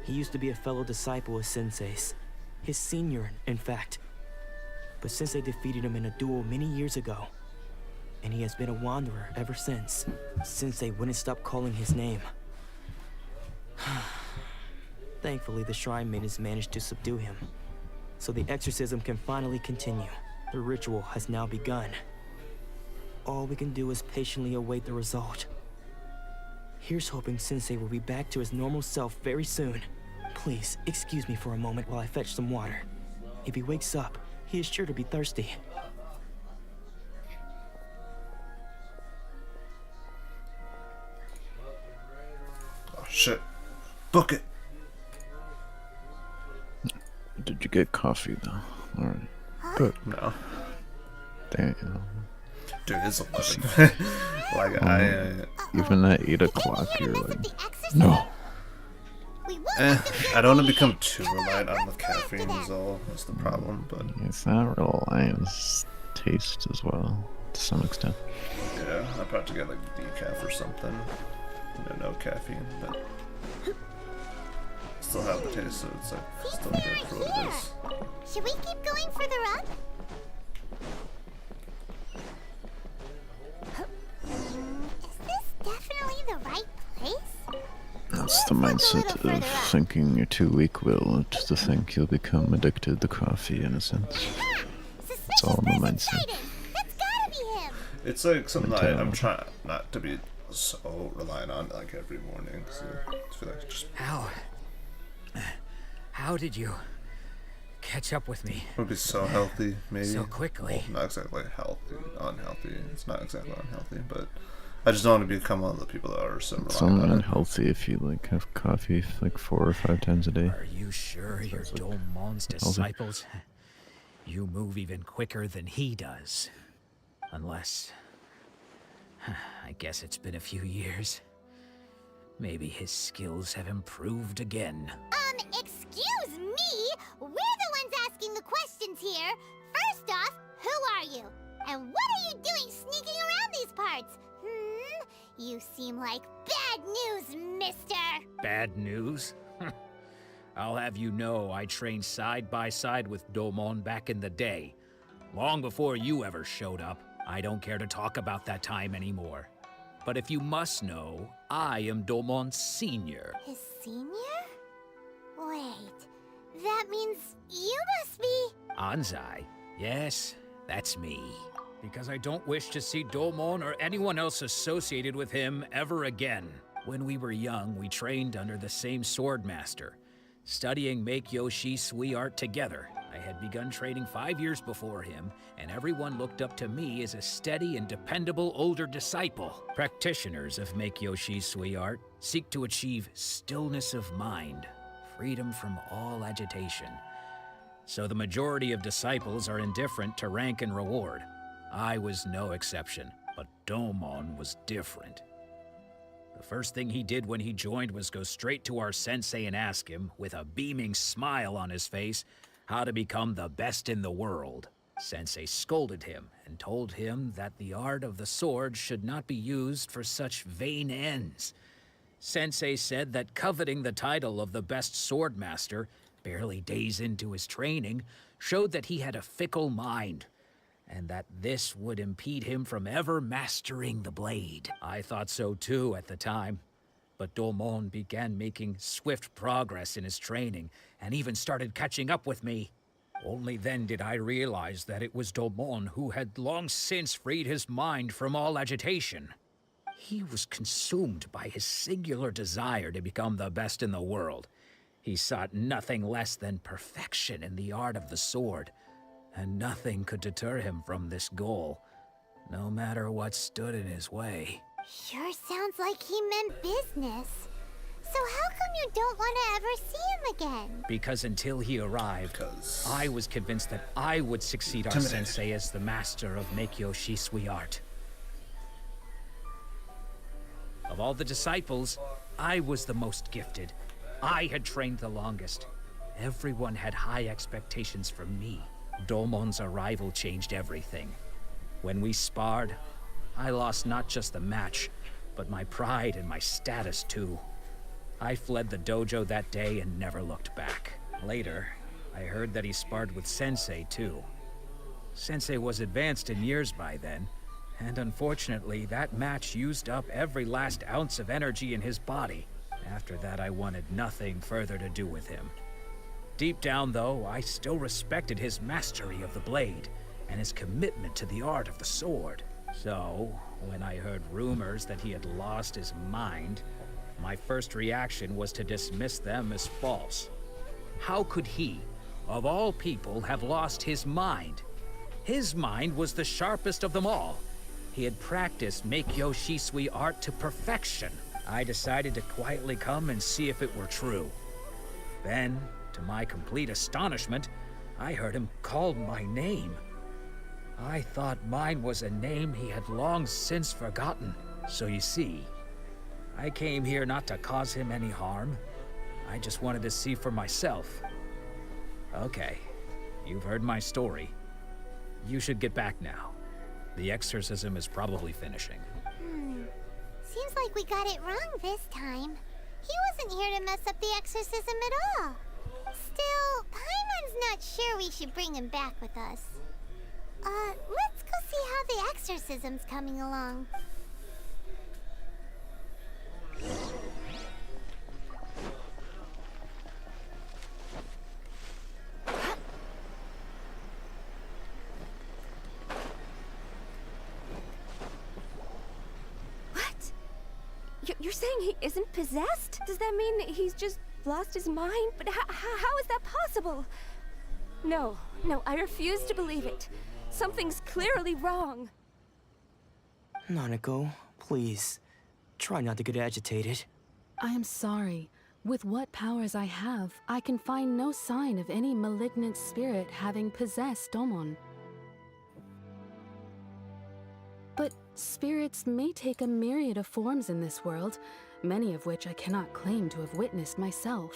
He used to be a fellow disciple of Sensei's. His senior, in fact. But Sensei defeated him in a duel many years ago. And he has been a wanderer ever since. Sensei wouldn't stop calling his name. Thankfully, the Shrine Maidens managed to subdue him. So the exorcism can finally continue. The ritual has now begun. All we can do is patiently await the result. Here's hoping Sensei will be back to his normal self very soon. Please, excuse me for a moment while I fetch some water. If he wakes up, he is sure to be thirsty. Oh shit. Book it! Did you get coffee though? Alright. Good. No. Damn. Dude, it's 11. Like, even at 8 o'clock, you're like, no. I don't want to become too reliant on the caffeine is all. That's the problem, but... It's not reliant, it's taste as well, to some extent. Yeah, I'd probably get like decaf or something. You know, no caffeine, but... Still have the taste, so it's like, still good for what it is. Should we keep going further up? Is this definitely the right place? That's the mindset of thinking you're too weak-willed to think you'll become addicted to coffee, in a sense. It's all in the mindset. That's gotta be him. It's like something that I'm trying not to be so reliant on like every morning. So I feel like just How did you catch up with me? It would be so healthy, maybe. So quickly. Well, not exactly healthy, unhealthy. It's not exactly unhealthy, but I just don't want to become one of the people that are so It's reliant only on it. unhealthy if you like have coffee like 4 or 5 times a day. Are you sure you're Domon's disciples? You move even quicker than he does. Unless... I guess it's been a few years. Maybe his skills have improved again. Excuse me? We're the ones asking the questions here. First off, who are you? And what are you doing sneaking around these parts? You seem like bad news, mister. Bad news? I'll have you know I trained side by side with Domon back in the day. Long before you ever showed up. I don't care to talk about that time anymore. But if you must know, I am Domon's senior. His senior? Wait, that means you must be... Anzai? Yes, that's me. Because I don't wish to see Domon or anyone else associated with him ever again. When we were young, we trained under the same sword master, studying Make-Yoshi Sui art together. I had begun training 5 years before him, and everyone looked up to me as a steady and dependable older disciple. Practitioners of Make-Yoshi Sui art seek to achieve stillness of mind, freedom from all agitation. So the majority of disciples are indifferent to rank and reward. I was no exception, but Domon was different. The first thing he did when he joined was go straight to our sensei and ask him, with a beaming smile on his face, how to become the best in the world. Sensei scolded him and told him that the art of the sword should not be used for such vain ends. Sensei said that coveting the title of the best sword master, barely days into his training, showed that he had a fickle mind, and that this would impede him from ever mastering the blade. I thought so too at the time, but Domon began making swift progress in his training, and even started catching up with me. Only then did I realize that it was Domon who had long since freed his mind from all agitation. He was consumed by his singular desire to become the best in the world. He sought nothing less than perfection in the art of the sword, and nothing could deter him from this goal, no matter what stood in his way. Sure sounds like he meant business. So how come you don't want to ever see him again? Because until he arrived, I was convinced that I would succeed our sensei as the master of Meikyo Shisui art. Of all the disciples, I was the most gifted. I had trained the longest. Everyone had high expectations from me. Domon's arrival changed everything. When we sparred, I lost not just the match, but my pride and my status too. I fled the dojo that day and never looked back. Later, I heard that he sparred with Sensei too. Sensei was advanced in years by then, and unfortunately, that match used up every last ounce of energy in his body. After that, I wanted nothing further to do with him. Deep down, though, I still respected his mastery of the blade and his commitment to the art of the sword. So, when I heard rumors that he had lost his mind, my first reaction was to dismiss them as false. How could he, of all people, have lost his mind? His mind was the sharpest of them all. He had practiced Meikyo Shisui art to perfection. I decided to quietly come and see if it were true. Then, to my complete astonishment, I heard him call my name. I thought mine was a name he had long since forgotten. So you see, I came here not to cause him any harm. I just wanted to see for myself. Okay, you've heard my story. You should get back now. The exorcism is probably finishing. Seems like we got it wrong this time. He wasn't here to mess up the exorcism at all. Still, Paimon's not sure we should bring him back with us. Let's go see how the exorcism's coming along. You're saying he isn't possessed? Does that mean that he's just lost his mind? But how is that possible? No, I refuse to believe it. Something's clearly wrong. Nanako, please. Try not to get agitated. I am sorry. With what powers I have, I can find no sign of any malignant spirit having possessed Domon. But spirits may take a myriad of forms in this world, many of which I cannot claim to have witnessed myself.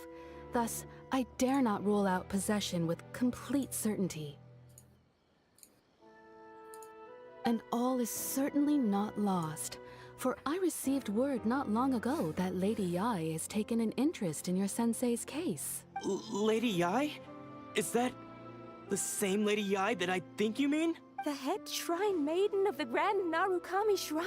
Thus, I dare not rule out possession with complete certainty. And all is certainly not lost, for I received word not long ago that Lady Yae has taken an interest in your sensei's case. Lady Yae? Is that the same Lady Yae that I think you mean? The head shrine maiden of the Grand Narukami Shrine?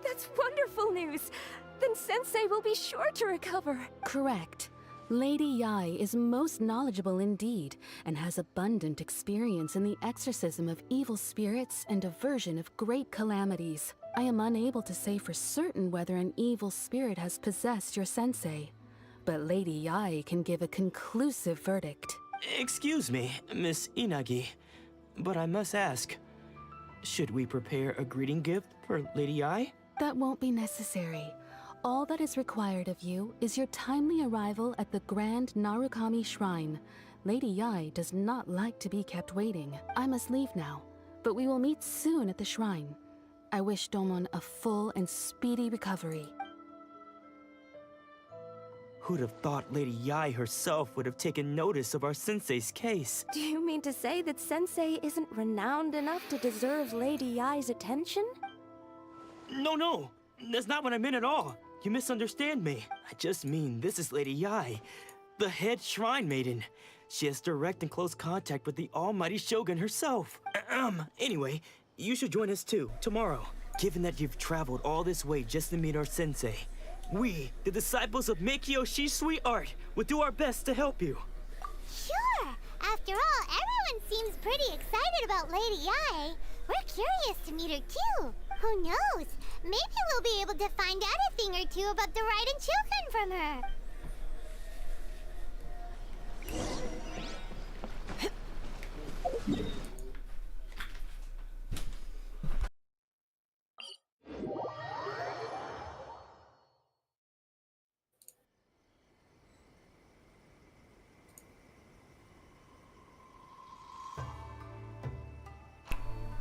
That's wonderful news! Then Sensei will be sure to recover. Correct. Lady Yae is most knowledgeable indeed, and has abundant experience in the exorcism of evil spirits and aversion of great calamities. I am unable to say for certain whether an evil spirit has possessed your sensei, but Lady Yae can give a conclusive verdict. Excuse me, Miss Inagi, but I must ask, should we prepare a greeting gift for Lady Yae? That won't be necessary. All that is required of you is your timely arrival at the Grand Narukami Shrine. Lady Yae does not like to be kept waiting. I must leave now, but we will meet soon at the shrine. I wish Domon a full and speedy recovery. Who'd have thought Lady Yae herself would have taken notice of our sensei's case? Do you mean to say that Sensei isn't renowned enough to deserve Lady Yae's attention? No, that's not what I meant at all. You misunderstand me. I just mean this is Lady Yae, the head shrine maiden. She has direct and close contact with the almighty Shogun herself. Anyway, you should join us too, tomorrow. Given that you've traveled all this way just to meet our sensei, we, the disciples of Meikyo Shisui art, will do our best to help you. Sure! After all, everyone seems pretty excited about Lady Ai. We're curious to meet her too. Who knows? Maybe we'll be able to find out a thing or two about the Raiden children from her.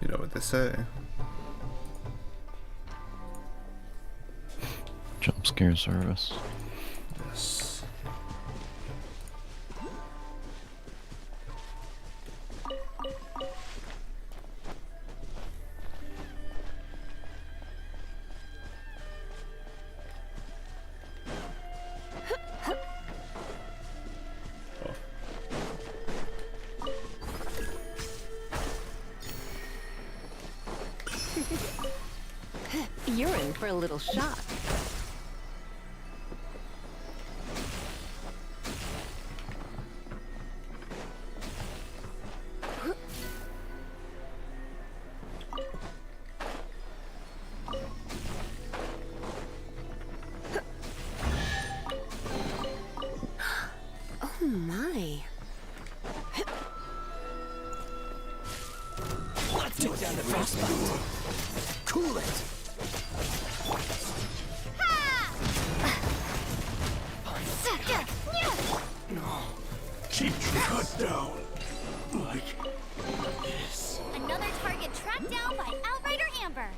You know what they say. Jump scare service. Yes. You're in for a little shock. Oh my. Let's take down the frostbite. Cool it. Keep your cut down. Like this. Another target tracked down by Outrider Amber.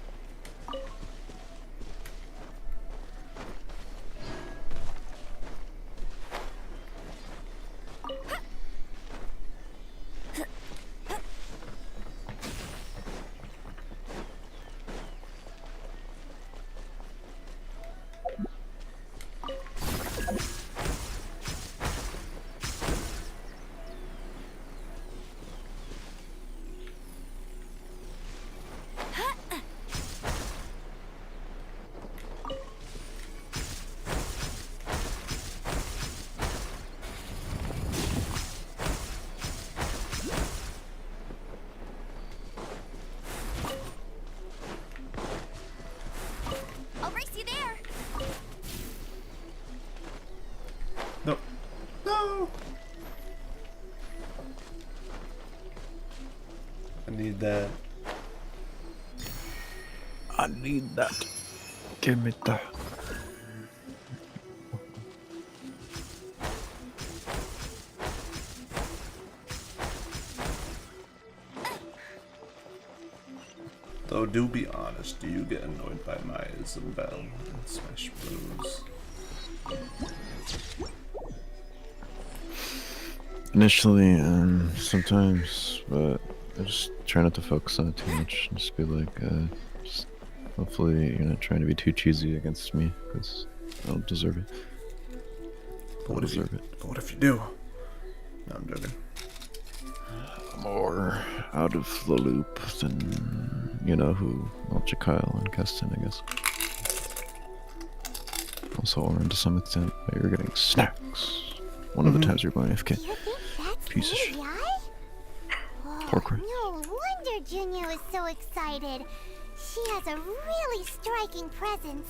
I'll race you there. No. No. I need that. I need that. Give me that. Though, do be honest, do you get annoyed by my Isabelle and Smash Bros? Initially, sometimes, but I just try not to focus on it too much. Just be like, just hopefully you're not trying to be too cheesy against me, because I don't deserve it. But what if you do? No, I'm joking. More out of the loop than, you know, who, well, Kyle and Keston, I guess. Also, Orin to some extent, but you're getting snacks. One of the times you're going AFK. Piece of shit. Pork rice. No wonder Junya was so excited. She has a really striking presence.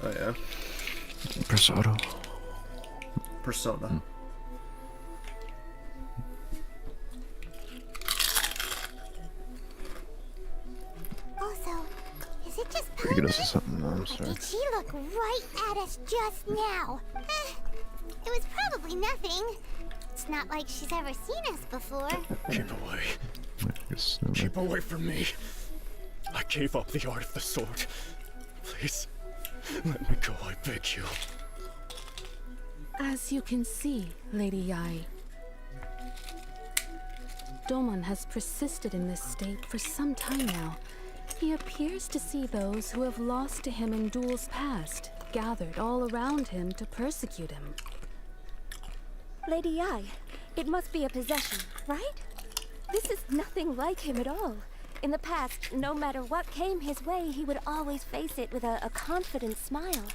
Oh yeah. Persona. Persona. Also, is it just Pretty good as something, no, I'm sorry. Did she look right at us just now? It was probably nothing. It's not like she's ever seen us before. Keep away. Guess no, Keep away from me. I gave up the art of the sword. Please, let me go, I beg you. As you can see, Lady Yai, Domon has persisted in this state for some time now. He appears to see those who have lost to him in duels past, gathered all around him to persecute him. Lady Yai, it must be a possession, right? This is nothing like him at all. In the past, no matter what came his way, he would always face it with a confident smile.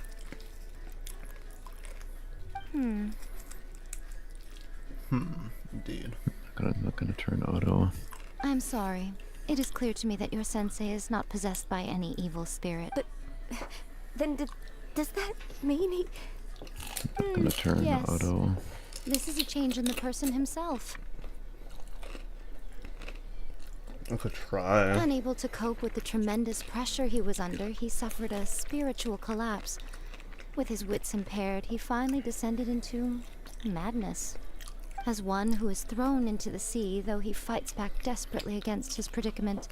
Indeed. I'm not gonna turn auto. I'm sorry. It is clear to me that your sensei is not possessed by any evil spirit. But then does that mean he... I'm gonna turn yes. auto. This is a change in the person himself. I could try. Unable to cope with the tremendous pressure he was under, he suffered a spiritual collapse. With his wits impaired, he finally descended into madness. As one who is thrown into the sea, though he fights back desperately against his predicament,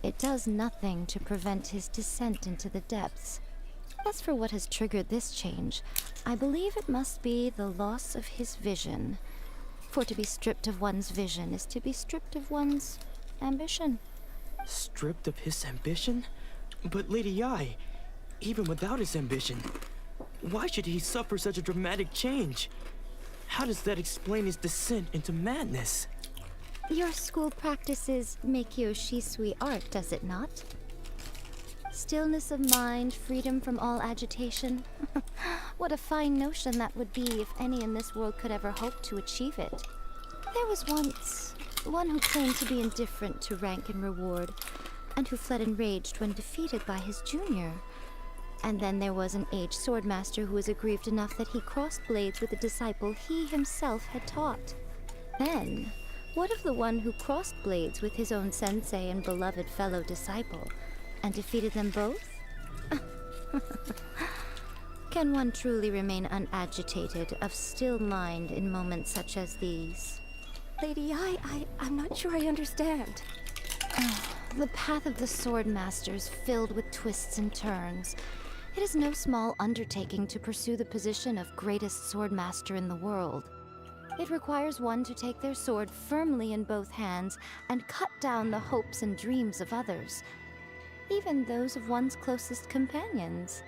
it does nothing to prevent his descent into the depths. As for what has triggered this change, I believe it must be the loss of his vision. For to be stripped of one's vision is to be stripped of one's ambition. Stripped of his ambition? But Lady Yai, even without his ambition, why should he suffer such a dramatic change? How does that explain his descent into madness? Your school practices Meikyo Shisui art, does it not? Stillness of mind, freedom from all agitation. What a fine notion that would be if any in this world could ever hope to achieve it. There was once one who claimed to be indifferent to rank and reward, and who fled enraged when defeated by his junior. And then there was an aged swordmaster who was aggrieved enough that he crossed blades with a disciple he himself had taught. Then, what of the one who crossed blades with his own sensei and beloved fellow disciple, and defeated them both? Can one truly remain unagitated, of still mind in moments such as these? Lady, I'm not sure I understand. The path of the swordmaster is filled with twists and turns. It is no small undertaking to pursue the position of greatest swordmaster in the world. It requires one to take their sword firmly in both hands and cut down the hopes and dreams of others, even those of one's closest companions.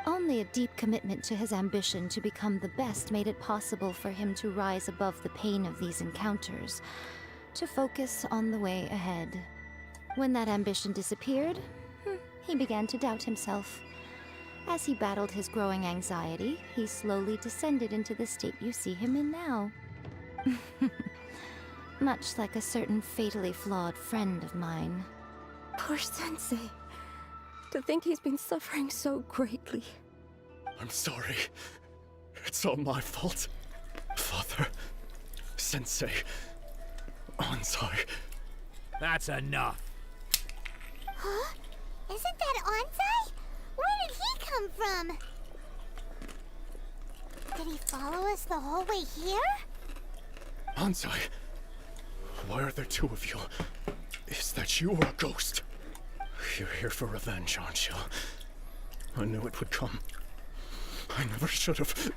Only a deep commitment to his ambition to become the best made it possible for him to rise above the pain of these encounters, to focus on the way ahead. When that ambition disappeared, he began to doubt himself. As he battled his growing anxiety, he slowly descended into the state you see him in now. Much like a certain fatally flawed friend of mine. Poor Sensei. To think he's been suffering so greatly. I'm sorry. It's all my fault. Father, Sensei, Ansai. That's enough. Huh? Isn't that Ansai? Where did he come from? Did he follow us the whole way here? Ansai, why are there two of you? Is that you or a ghost? You're here for revenge, aren't you? I knew it would come. I never should have.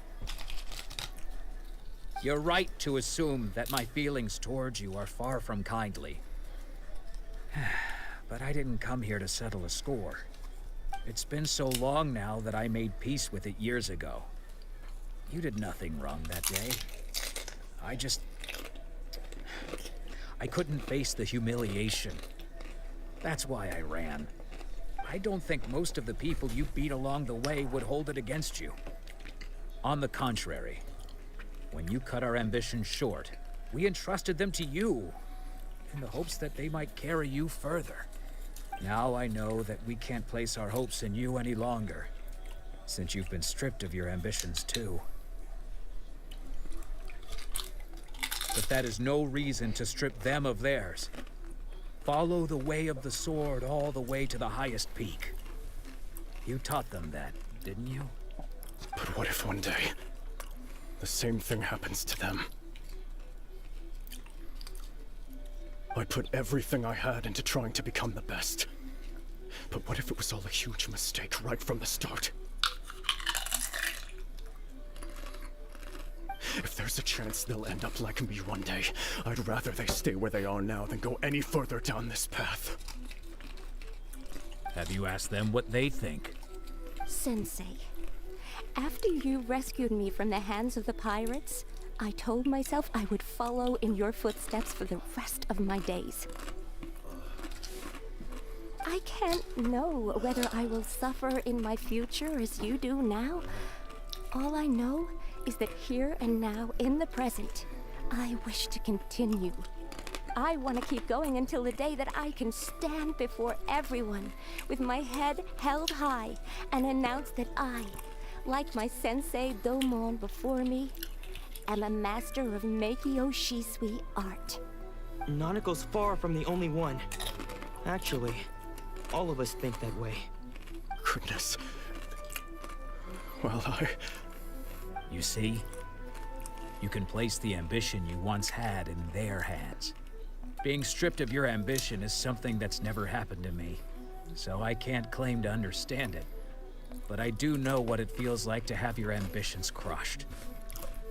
You're right to assume that my feelings towards you are far from kindly. But I didn't come here to settle a score. It's been so long now that I made peace with it years ago. You did nothing wrong that day. I couldn't face the humiliation. That's why I ran. I don't think most of the people you beat along the way would hold it against you. On the contrary, when you cut our ambitions short, we entrusted them to you, in the hopes that they might carry you further. Now I know that we can't place our hopes in you any longer, since you've been stripped of your ambitions too. But that is no reason to strip them of theirs. Follow the way of the sword all the way to the highest peak. You taught them that, didn't you? But what if one day, the same thing happens to them? I put everything I had into trying to become the best. But what if it was all a huge mistake right from the start? If there's a chance they'll end up like me one day, I'd rather they stay where they are now than go any further down this path. Have you asked them what they think? Sensei, after you rescued me from the hands of the pirates, I told myself I would follow in your footsteps for the rest of my days. I can't know whether I will suffer in my future as you do now. All I know is that here and now, in the present, I wish to continue. I want to keep going until the day that I can stand before everyone with my head held high and announce that I, like my sensei Domon before me, am a master of Meikyo Shisui art. Nanako's far from the only one. Actually, all of us think that way. Goodness. Well, You see? You can place the ambition you once had in their hands. Being stripped of your ambition is something that's never happened to me, so I can't claim to understand it. But I do know what it feels like to have your ambitions crushed.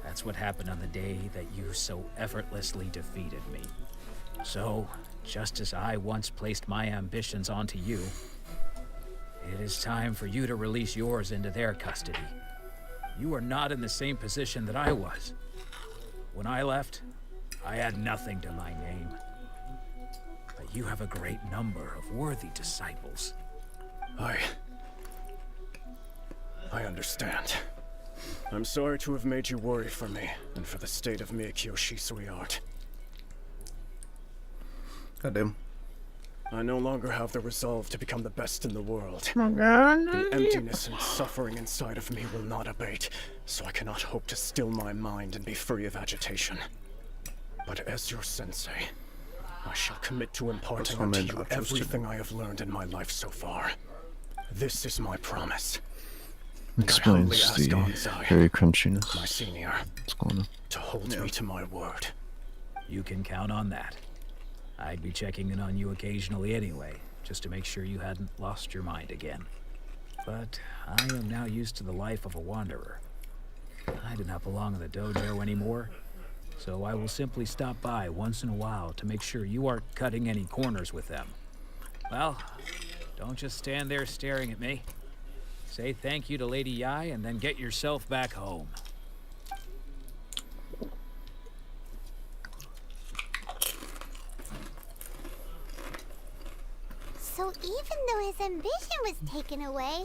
That's what happened on the day that you so effortlessly defeated me. So, just as I once placed my ambitions onto you, it is time for you to release yours into their custody. You are not in the same position that I was. When I left, I had nothing to my name. But you have a great number of worthy disciples. I understand. I'm sorry to have made you worry for me, and for the state of Meikyo Shisui art. Goddamn. I no longer have the resolve to become the best in the world. Oh my God. The emptiness and suffering inside of me will not abate, so I cannot hope to still my mind and be free of agitation. But as your sensei, I shall commit to imparting unto you everything I have learned in my life so far. This is my promise. Explains the very crunchiness. My senior, What's going on? to hold me to my word. You can count on that. I'd be checking in on you occasionally anyway, just to make sure you hadn't lost your mind again. But I am now used to the life of a wanderer. I do not belong in the dojo anymore, so I will simply stop by once in a while to make sure you aren't cutting any corners with them. Well, don't just stand there staring at me. Say thank you to Lady Yai and then get yourself back home. So even though his ambition was taken away,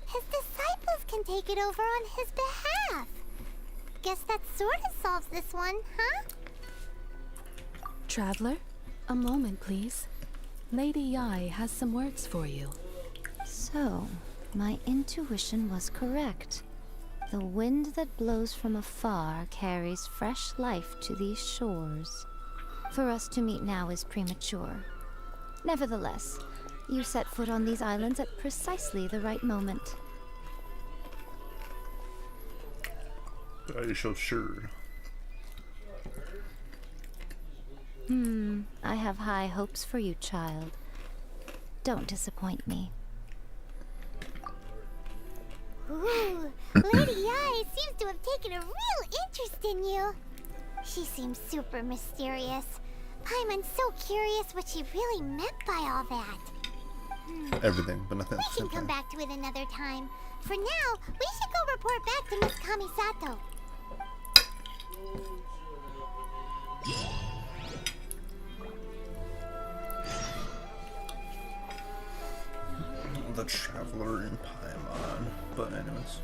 his disciples can take it over on his behalf. Guess that sort of solves this one, huh? Traveler, a moment, please. Lady Yai has some words for you. So, my intuition was correct. The wind that blows from afar carries fresh life to these shores. For us to meet now is premature. Nevertheless, you set foot on these islands at precisely the right moment. Are you so sure? I have high hopes for you, child. Don't disappoint me. Ooh, Lady Yai seems to have taken a real interest in you. She seems super mysterious. Paimon's so curious what she really meant by all that. Everything, but nothing. We can come back to it another time. For now, we should go report back to Miss Kamisato. The Traveler in Paimon. But anyways.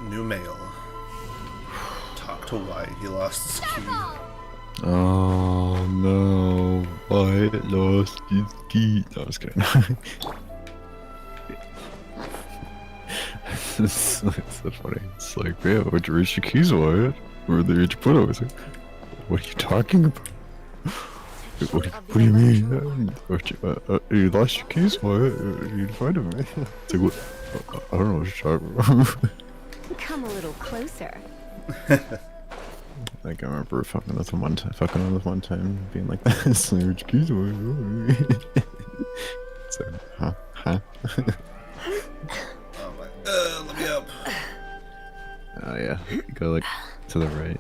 New mail. Talk to White. He lost his key. Oh no, White lost his key. No, I was kidding. it's so funny. It's like, yeah, where'd you reach your keys, White? Where did you put them? I was like, what are you talking about? What do you mean? You lost your keys? Why? You didn't find them, man. It's like, what? I don't know what you're talking about. Come a little closer. Like, I remember fucking with him one time, being like, that's like, where'd your keys? It's like, huh? Oh my, let me up. Oh yeah, you go like to the right.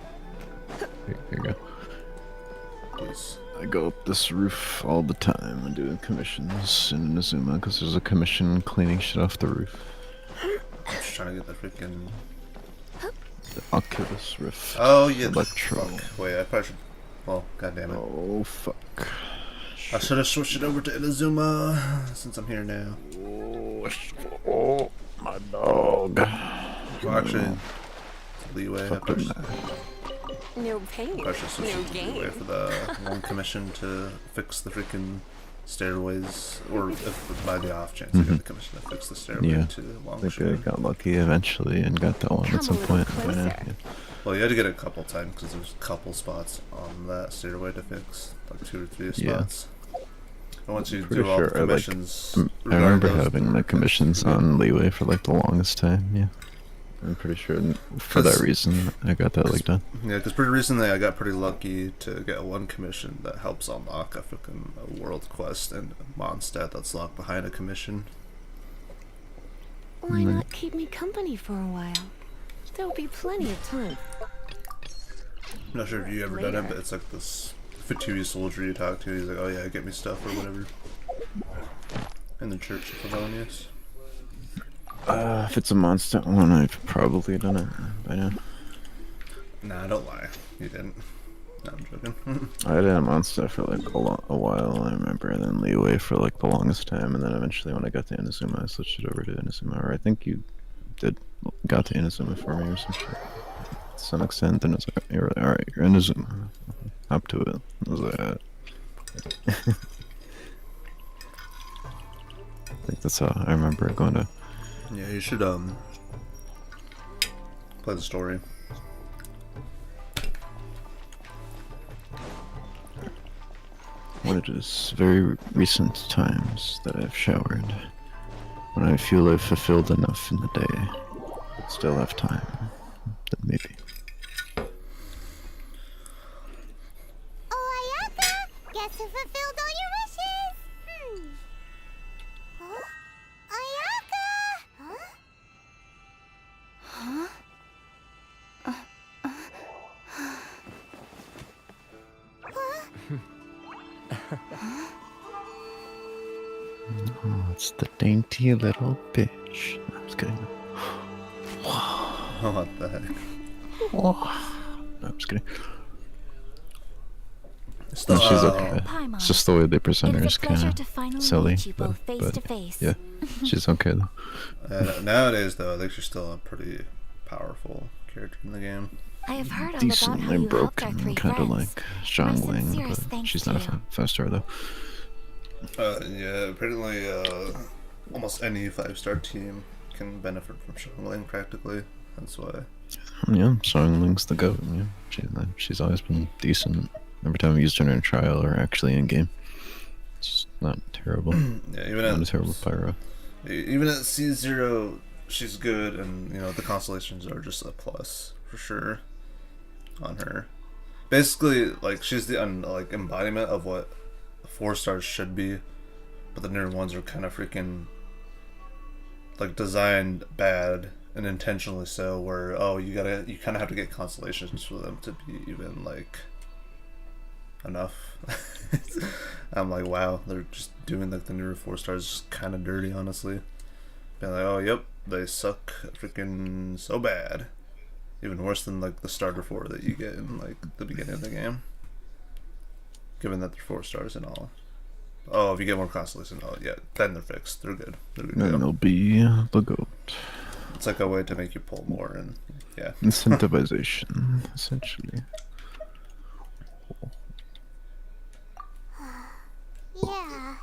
There you go. Please. I go up this roof all the time and doing commissions in Inazuma because there's a commission cleaning shit off the roof. I'm just trying to get the freaking The Oculus Rift. Oh yeah. Electro. Fuck. Wait, I probably should. Well, goddamn it. Oh fuck. I should have switched it over to Inazuma since I'm here now. Oh, my dog. Well, actually, leeway. No pain, I should switch no it to gain. leeway for the one commission to fix the freaking stairways, or if by the off chance you get the commission to fix the stairway Yeah. to I Long think I got lucky eventually and got that one at some point. But, yeah. Well, you had to get it a couple times because there's a couple spots on that stairway to fix, like 2 or 3 spots. And once you Pretty do all sure the commissions, I remember regardless- having my commissions on leeway for like the longest time. Yeah, I'm pretty sure for that reason I got that like done. Yeah, because pretty recently I got pretty lucky to get one commission that helps unlock a freaking world quest and Mondstadt that's locked behind a commission. Why not keep me company for a while? There'll be plenty of time. I'm not sure if you ever done it, but it's like this Fatui soldier you talk to. He's like, "Oh yeah, get me stuff or whatever." In the Church of Favonius. If it's a monster one, I've probably done it by now. Nah, don't lie. You didn't. No, I'm joking. I did a monster for like a while, I remember, and then leeway for like the longest time, and then eventually when I got to Inazuma, I switched it over to Inazuma, or I think you got to Inazuma for me or some shit. To some extent, then it's like, you're like, alright, you're Inazuma. Up to it. I was like, I think that's how I remember it going to. Yeah, you should play the story. When it is very recent times that I've showered, when I feel I've fulfilled enough in the day, but still have time, then maybe. Oh, Ayaka! Guess who fulfilled all your wishes? Huh? Ayaka! Huh? Oh, it's the dainty little bitch. No, I'm just kidding. What the heck? No, I'm just kidding. Still, No, she's okay. It's just the way they present her is kind of silly, but yeah, she's okay though. Nowadays, though, I think she's still a pretty powerful character in the game. I have heard all about how Decently you helped our broken, 3 kind of friends. like My strongling, sincerest but thanks she's to not you. a 5-star though. Yeah, apparently, almost any 5-star team can benefit from strongling practically. That's why. Yeah, Songling's the goat. Yeah, she's always been decent. Every time I've used her in a trial or actually in game, it's not terrible. Yeah, even not at a terrible pyro. Even at C0, she's good, and you know the constellations are just a plus for sure on her. Basically, like she's the like embodiment of what 4 stars should be, but the newer ones are kind of freaking like designed bad and intentionally so. Where you kind of have to get constellations for them to be even like enough. I'm like, wow, they're just doing like the newer 4 stars just kind of dirty, honestly. Being like, oh yep, they suck freaking so bad, even worse than like the starter 4 that you get in like the beginning of the game. Given that they're 4 stars and all. Oh, if you get more constellations, yeah, then they're fixed. They're good. They're good. And they'll be the goat. It's like a way to make you pull more, and yeah. Incentivization, essentially. Yeah.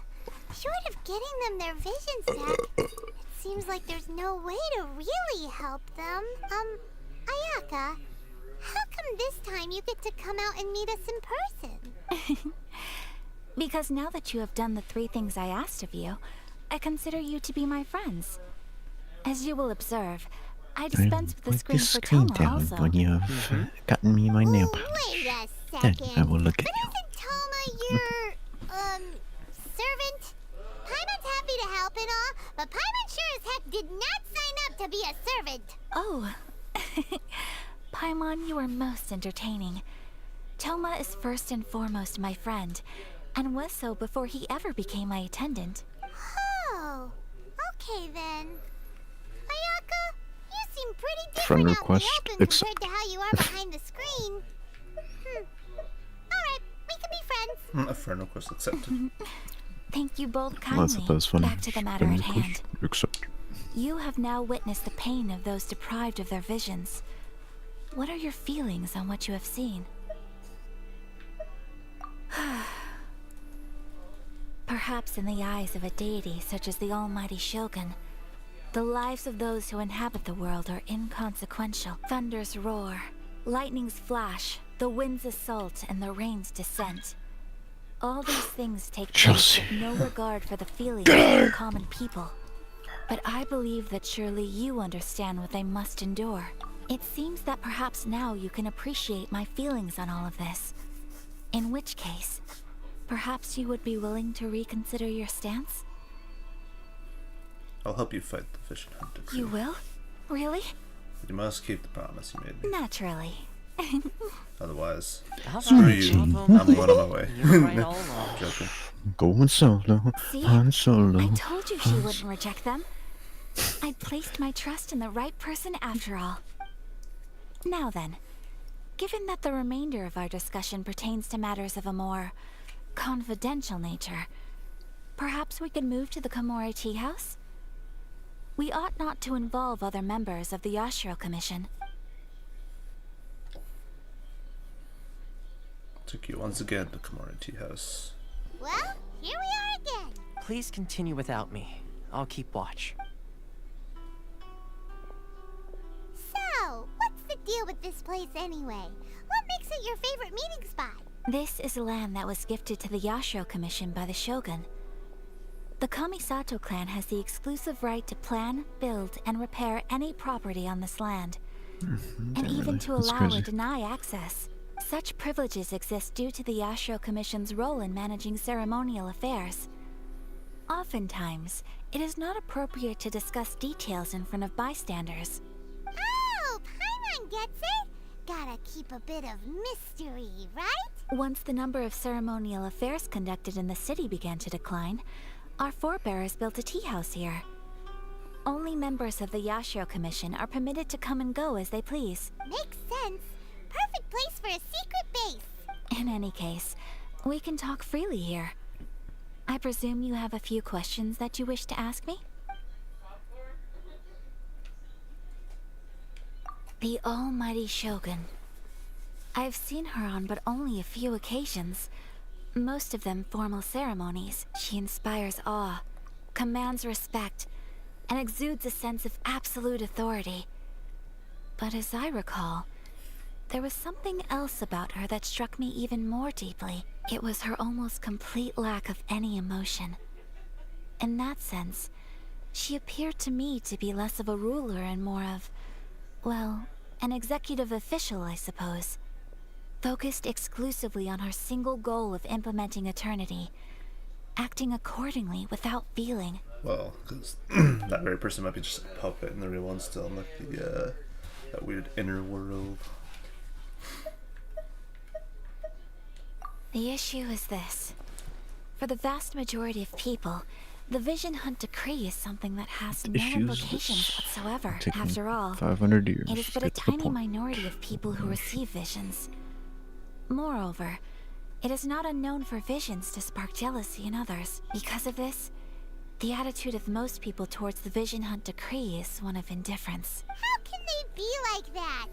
Short of getting them their visions back, it seems like there's no way to really help them. Ayaka, how come this time you get to come out and meet us in person? Because now that you have done the 3 things I asked of you, I consider you to be my friends. As you will observe, I dispense with the screen for Toma also. When you have gotten me my nail polish, Wait a then second. I will look at But you. isn't Toma your, servant? Paimon's happy to help and all, but Paimon sure as heck did not sign up to be a servant. Oh. Paimon, you are most entertaining. Toma is first and foremost my friend, and was so before he ever became my attendant. Oh, okay then. Ayaka, you seem pretty Friend different out in request the open accept. compared to how you are behind the screen. Alright, we can be friends. A friend request accepted. Thank you both That's kindly. the best one. Back to the matter Friend at request hand. accept. You have now witnessed the pain of those deprived of their visions. What are your feelings on what you have seen? Perhaps in the eyes of a deity such as the almighty Shogun, the lives of those who inhabit the world are inconsequential. Thunders roar, lightnings flash, the winds assault, and the rains descent. All these things take place with no regard for the feelings of the common people. But I believe that surely you understand what they must endure. It seems that perhaps now you can appreciate my feelings on all of this. In which case, perhaps you would be willing to reconsider your stance? I'll help you fight the Vision Hunter. You will? Really? But you must keep the promise you made me. Naturally. Otherwise, All screw right, you. Chavo. I'm going on my way. You're right all along. Joking. Going solo. See? Han Solo. I told you she wouldn't reject them. I placed my trust in the right person after all. Now then, given that the remainder of our discussion pertains to matters of a more confidential nature, perhaps we could move to the Komore Tea House? We ought not to involve other members of the Yashiro Commission. Took you once again to Komore Tea House. Well, here we are again. Please continue without me. I'll keep watch. So, what's the deal with this place anyway? What makes it your favorite meeting spot? This is land that was gifted to the Yashiro Commission by the Shogun. The Kamisato clan has the exclusive right to plan, build, and repair any property on this land. And even to allow or deny access. Such privileges exist due to the Yashiro Commission's role in managing ceremonial affairs. Oftentimes, it is not appropriate to discuss details in front of bystanders. Oh, Paimon gets it. Gotta keep a bit of mystery, right? Once the number of ceremonial affairs conducted in the city began to decline, our forebears built a tea house here. Only members of the Yashiro Commission are permitted to come and go as they please. Makes sense. Perfect place for a secret base. In any case, we can talk freely here. I presume you have a few questions that you wish to ask me? The almighty Shogun. I've seen her on but only a few occasions. Most of them formal ceremonies. She inspires awe, commands respect, and exudes a sense of absolute authority. But as I recall, there was something else about her that struck me even more deeply. It was her almost complete lack of any emotion. In that sense, she appeared to me to be less of a ruler and more of, well, an executive official, I suppose. Focused exclusively on her single goal of implementing eternity, acting accordingly without feeling. Well, because that very person might be just a puppet and the real one's still in like the, that weird inner world. The issue is this. For the vast majority of people, the Vision Hunt Decree is something that has no implications whatsoever. After all, 500 years. it is but a tiny minority of people who receive visions. Moreover, it is not unknown for visions to spark jealousy in others. Because of this, the attitude of most people towards the Vision Hunt Decree is one of indifference. How can they be like that?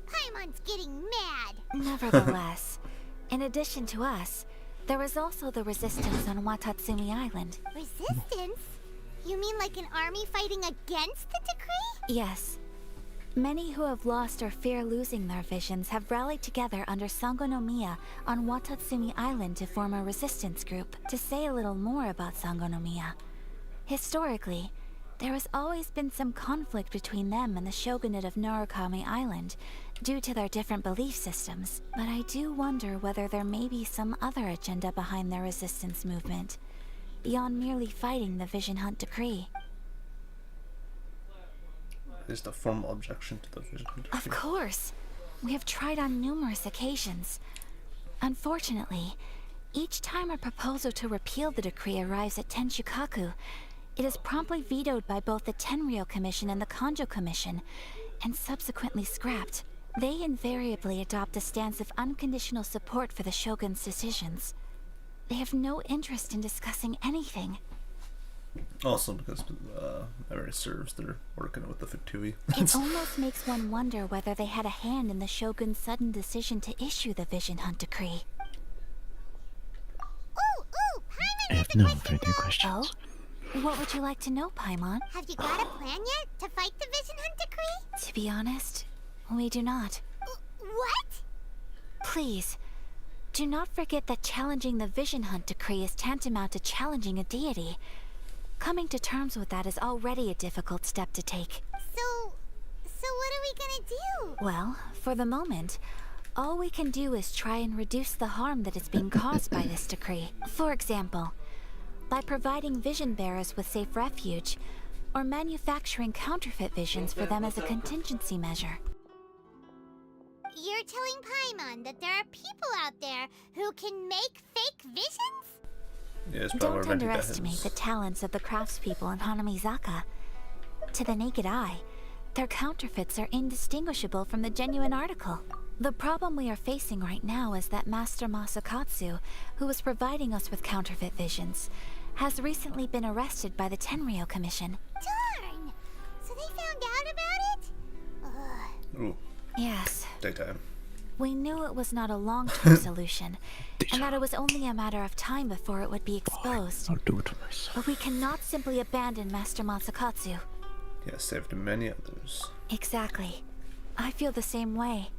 Paimon's getting mad. Nevertheless, in addition to us, there is also the resistance on Watatsumi Island. Resistance? You mean like an army fighting against the decree? Yes. Many who have lost or fear losing their visions have rallied together under Sangonomiya on Watatsumi Island to form a resistance group. To say a little more about Sangonomiya, historically, there has always been some conflict between them and the shogunate of Narukami Island due to their different belief systems. But I do wonder whether there may be some other agenda behind their resistance movement, beyond merely fighting the Vision Hunt Decree. Is the formal objection to the Vision Hunt Decree? Of course. We have tried on numerous occasions. Unfortunately, each time a proposal to repeal the decree arrives at Tenshukaku, It is promptly vetoed by both the Tenryou Commission and the Kanjo Commission, and subsequently scrapped. They invariably adopt a stance of unconditional support for the Shogun's decisions. They have no interest in discussing anything. Also because memory serves, they're working with the Fatui. It almost makes one wonder whether they had a hand in the Shogun's sudden decision to issue the Vision Hunt Decree. I have no further questions. Oh? What would you like to know, Paimon? Have you got a plan yet to fight the Vision Hunt Decree? To be honest, we do not. What? Please, do not forget that challenging the Vision Hunt Decree is tantamount to challenging a deity. Coming to terms with that is already a difficult step to take. So what are we gonna do? Well, for the moment, all we can do is try and reduce the harm that is being caused by this decree. For example, by providing vision bearers with safe refuge, or manufacturing counterfeit visions for them as a contingency measure. You're telling Paimon that there are people out there who can make fake visions? Yeah, it's Don't underestimate the talents of the craftspeople in Hanamizaka. To the naked eye, their counterfeits are indistinguishable from the genuine article. The problem we are facing right now is that Master Masakatsu, who was providing us with counterfeit visions, has recently been arrested by the Tenryou Commission. Darn! So they found out about it? Ooh. Yes. Daytime. We knew it was not a long-term solution, and that it was only a matter of time before it would be exposed. I'll do it myself. But we cannot simply abandon Master Masakatsu. He has saved many others. Exactly. I feel the same way.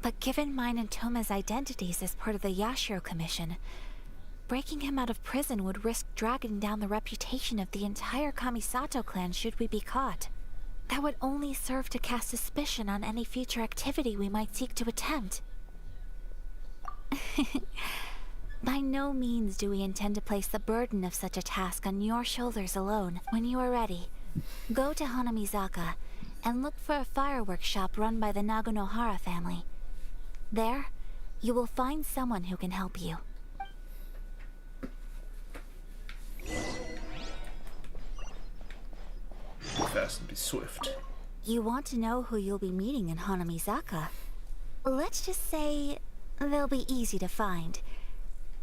But given mine and Toma's identities as part of the Yashiro Commission, breaking him out of prison would risk dragging down the reputation of the entire Kamisato clan should we be caught. That would only serve to cast suspicion on any future activity we might seek to attempt. By no means do we intend to place the burden of such a task on your shoulders alone. When you are ready, go to Hanamizaka and look for a fireworks shop run by the Naganohara family. There, you will find someone who can help you. Be fast and be swift. You want to know who you'll be meeting in Hanamizaka? Let's just say they'll be easy to find.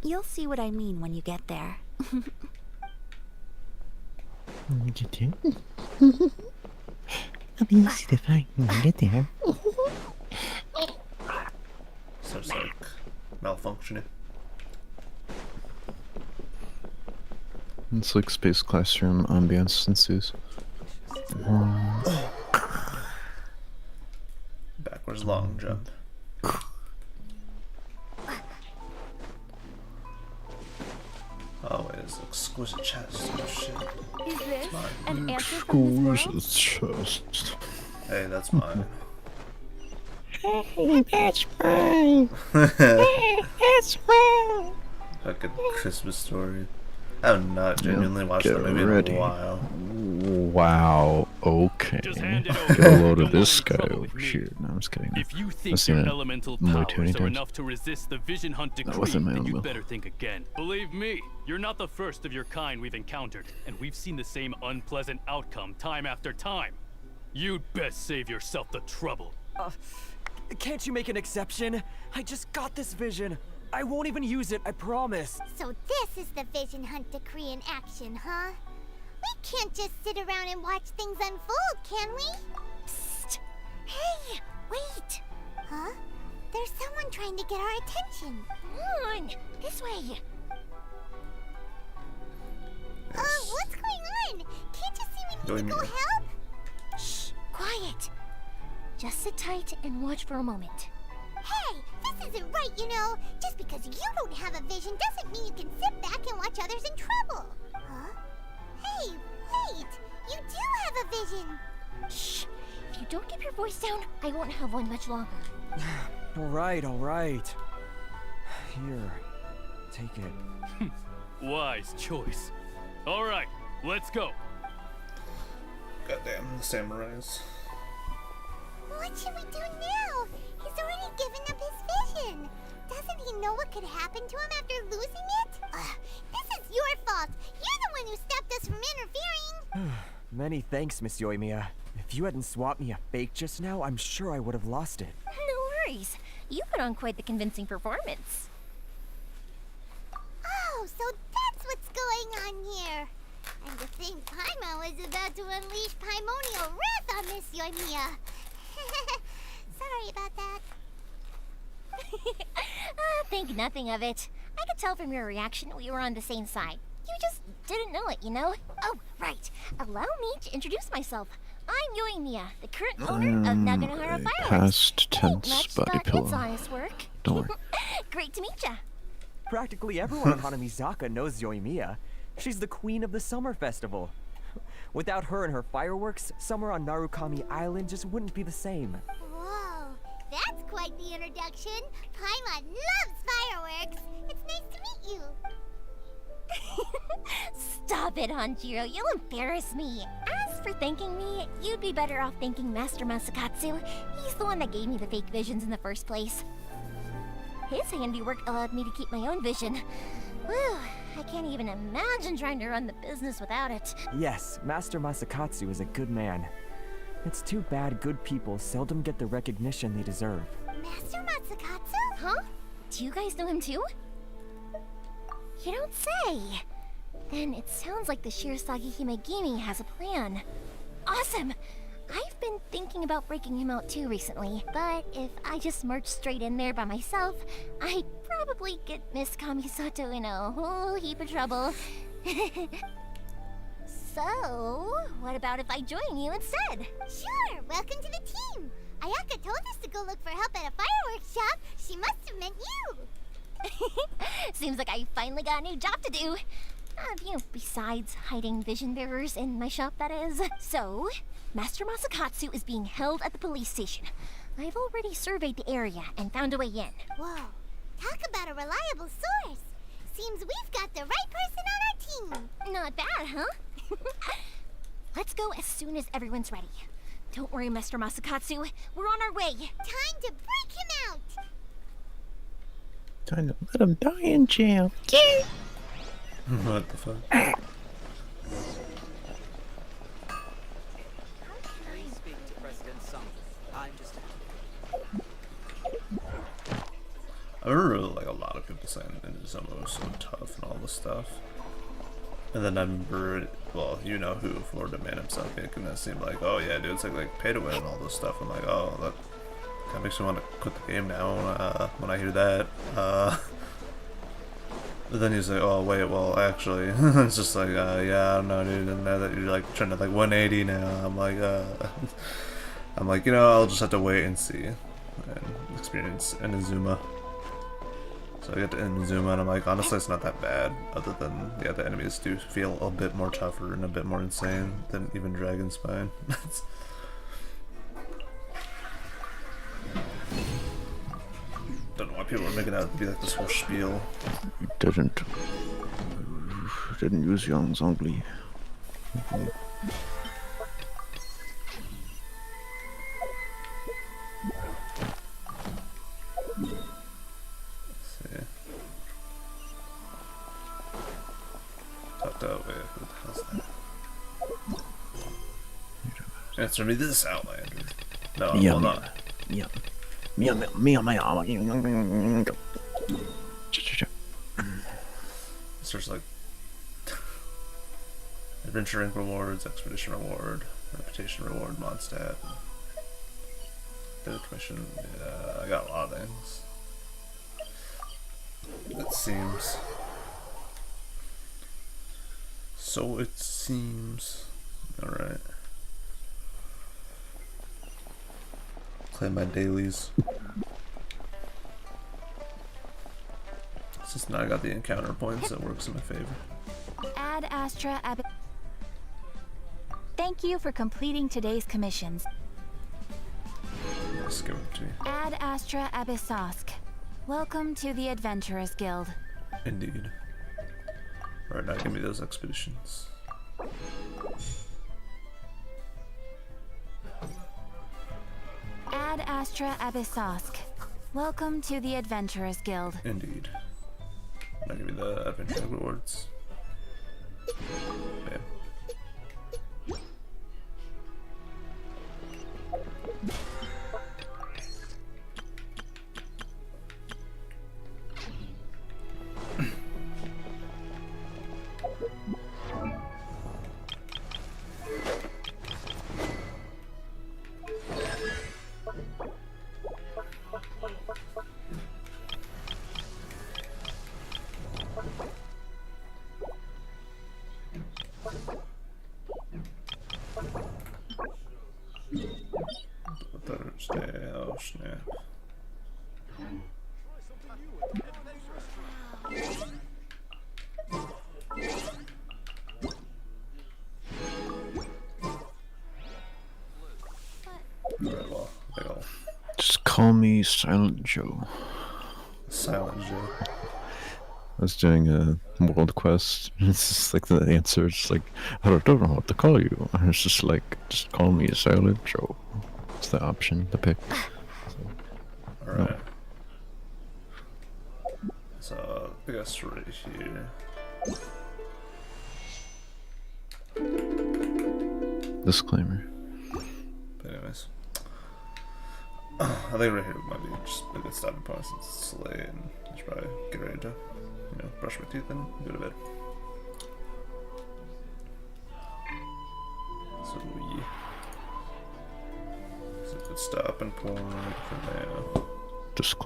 You'll see what I mean when you get there. Get there? I'll be easy to find when I get there. Starts like malfunctioning. It's like space classroom ambience ensues. Backwards long jump. Oh, wait, it's exquisite chest. Oh shit. Is this an answer from this world? Chest. Hey, that's mine. Hey, that's mine. That's mine. Fucking Christmas Story. I have not genuinely watched that movie in a while. Wow. Okay. Get a load of this guy over here. No, I'm just kidding. If you I've think seen your it elemental way too many powers are times. enough to resist the Vision Hunt Decree, wasn't my then own you will. better think again. Believe me, you're not the first of your kind we've encountered, and we've seen the same unpleasant outcome time after time. You'd best save yourself the trouble. Can't you make an exception? I just got this vision. I won't even use it, I promise. So this is the Vision Hunt Decree in action, huh? We can't just sit around and watch things unfold, can we? Psst! Hey, wait! Huh? There's someone trying to get our attention. Come on, this way. What's going on? Can't you see we need to go help? Shh, quiet. Just sit tight and watch for a moment. Hey, this isn't right, you know. Just because you don't have a vision doesn't mean you can sit back and watch others in trouble. Huh? Hey, wait! You do have a vision! Shh! If you don't keep your voice down, I won't have one much longer. Alright, alright. Here, take it. Wise choice. All right, let's go. Goddamn, the samurais. What should we do now? He's already given up his vision. Doesn't he know what could happen to him after losing it? This is your fault. You're the one who stopped us from Many thanks, Miss Yoimiya. If you hadn't swapped me a fake just now, I'm sure I would have lost it. No worries. You put on quite the convincing performance. Oh, so that's what's going on here. And to think Paimon was about to unleash Paimonial wrath on Miss Yoimiya. Sorry about that. Think nothing of it. I could tell from your reaction we were on the same side. You just didn't know it, you know? Oh, right. Allow me to introduce myself. I'm Yoimiya, the current owner of Naganohara Fireworks. Past tense body pillow. It's honest work. Don't worry. Great to meet ya. Practically everyone in Hanamizaka knows Yoimiya. She's the queen of the summer festival. Without her and her fireworks, summer on Narukami Island just wouldn't be the same. Whoa, that's quite the introduction. Paimon loves fireworks. It's nice to meet you. Stop it, Hanjiro. You'll embarrass me. As for thanking me, you'd be better off thanking Master Masakatsu. He's the one that gave me the fake visions in the first place. His handiwork allowed me to keep my own vision. Whew, I can't even imagine trying to run the business without it. Yes, Master Masakatsu is a good man. It's too bad good people seldom get the recognition they deserve. Master Masakatsu? Huh? Do you guys know him too? You don't say. Then it sounds like the Shirasagi Himegimi has a plan. Awesome! I've been thinking about breaking him out too recently, but if I just marched straight in there by myself, I'd probably get Miss Kamisato in a whole heap of trouble. So, what about if I join you instead? Sure, welcome to the team. Ayaka told us to go look for help at a fireworks shop. She must have meant you. Seems like I finally got a new job to do. Besides hiding vision bearers in my shop, that is. So, Master Masakatsu is being held at the police station. I've already surveyed the area and found a way in. Whoa, talk about a reliable source. Seems we've got the right person on our team. Not bad, huh? Let's go as soon as everyone's ready. Don't worry, Master Masakatsu. We're on our way. Time to break him out. Time to let him die in jail. Yeah. What the fuck? I remember like a lot of people saying Inazuma was so tough and all this stuff. And then I remember, well, you know who, Florida Man himself, making that seem like, oh yeah, dude, it's like pay to win and all this stuff. I'm like, oh, that kind of makes me want to quit the game now when I hear that. But then he's like, oh wait, well actually, it's just like, yeah, I don't know, dude. And now that you're like trying to like 180 now, I'm like, you know, I'll just have to wait and see and experience Inazuma. So I get to Inazuma and I'm like, honestly, it's not that bad. Other than, yeah, the enemies do feel a bit more tougher and a bit more insane than even Dragon Spine. Don't know why people are making out to be like this whole spiel. Didn't use Young's ugly. Who the hell's that? Answer me this, Outlander. No, yeah, well, not. Yeah. There's like adventure rank rewards, expedition reward, reputation reward, Mondstadt, did a commission. Yeah, I got a lot of things. It seems. So it seems. Alright. Claim my dailies. Since now I got the encounter points, that works in my favor. Ad Astra Ab. Thank you for completing today's commissions. Just give it to me. Ad Astra Abyssosk. Welcome to the Adventurers Guild. Indeed. Alright, now give me those expeditions. Ad Astra Abyssosk. Welcome to the Adventurers Guild. Indeed. Now give me the adventure rewards. Bam. Thursday, oh snap. Alright, well, they'll... Just call me Silent Joe. Silent Joe. I was doing a world quest, and it's just like the answer is like, I don't know what to call you. And it's just like, just call me Silent Joe. It's the option to pick. So, alright. So, I guess right here. Disclaimer. But anyways. I think right here might be just a good stopping point since it's late and I should probably get ready to, you know, brush my teeth and go to bed. So yeah. It's a good stopping point for now. Disclaimer.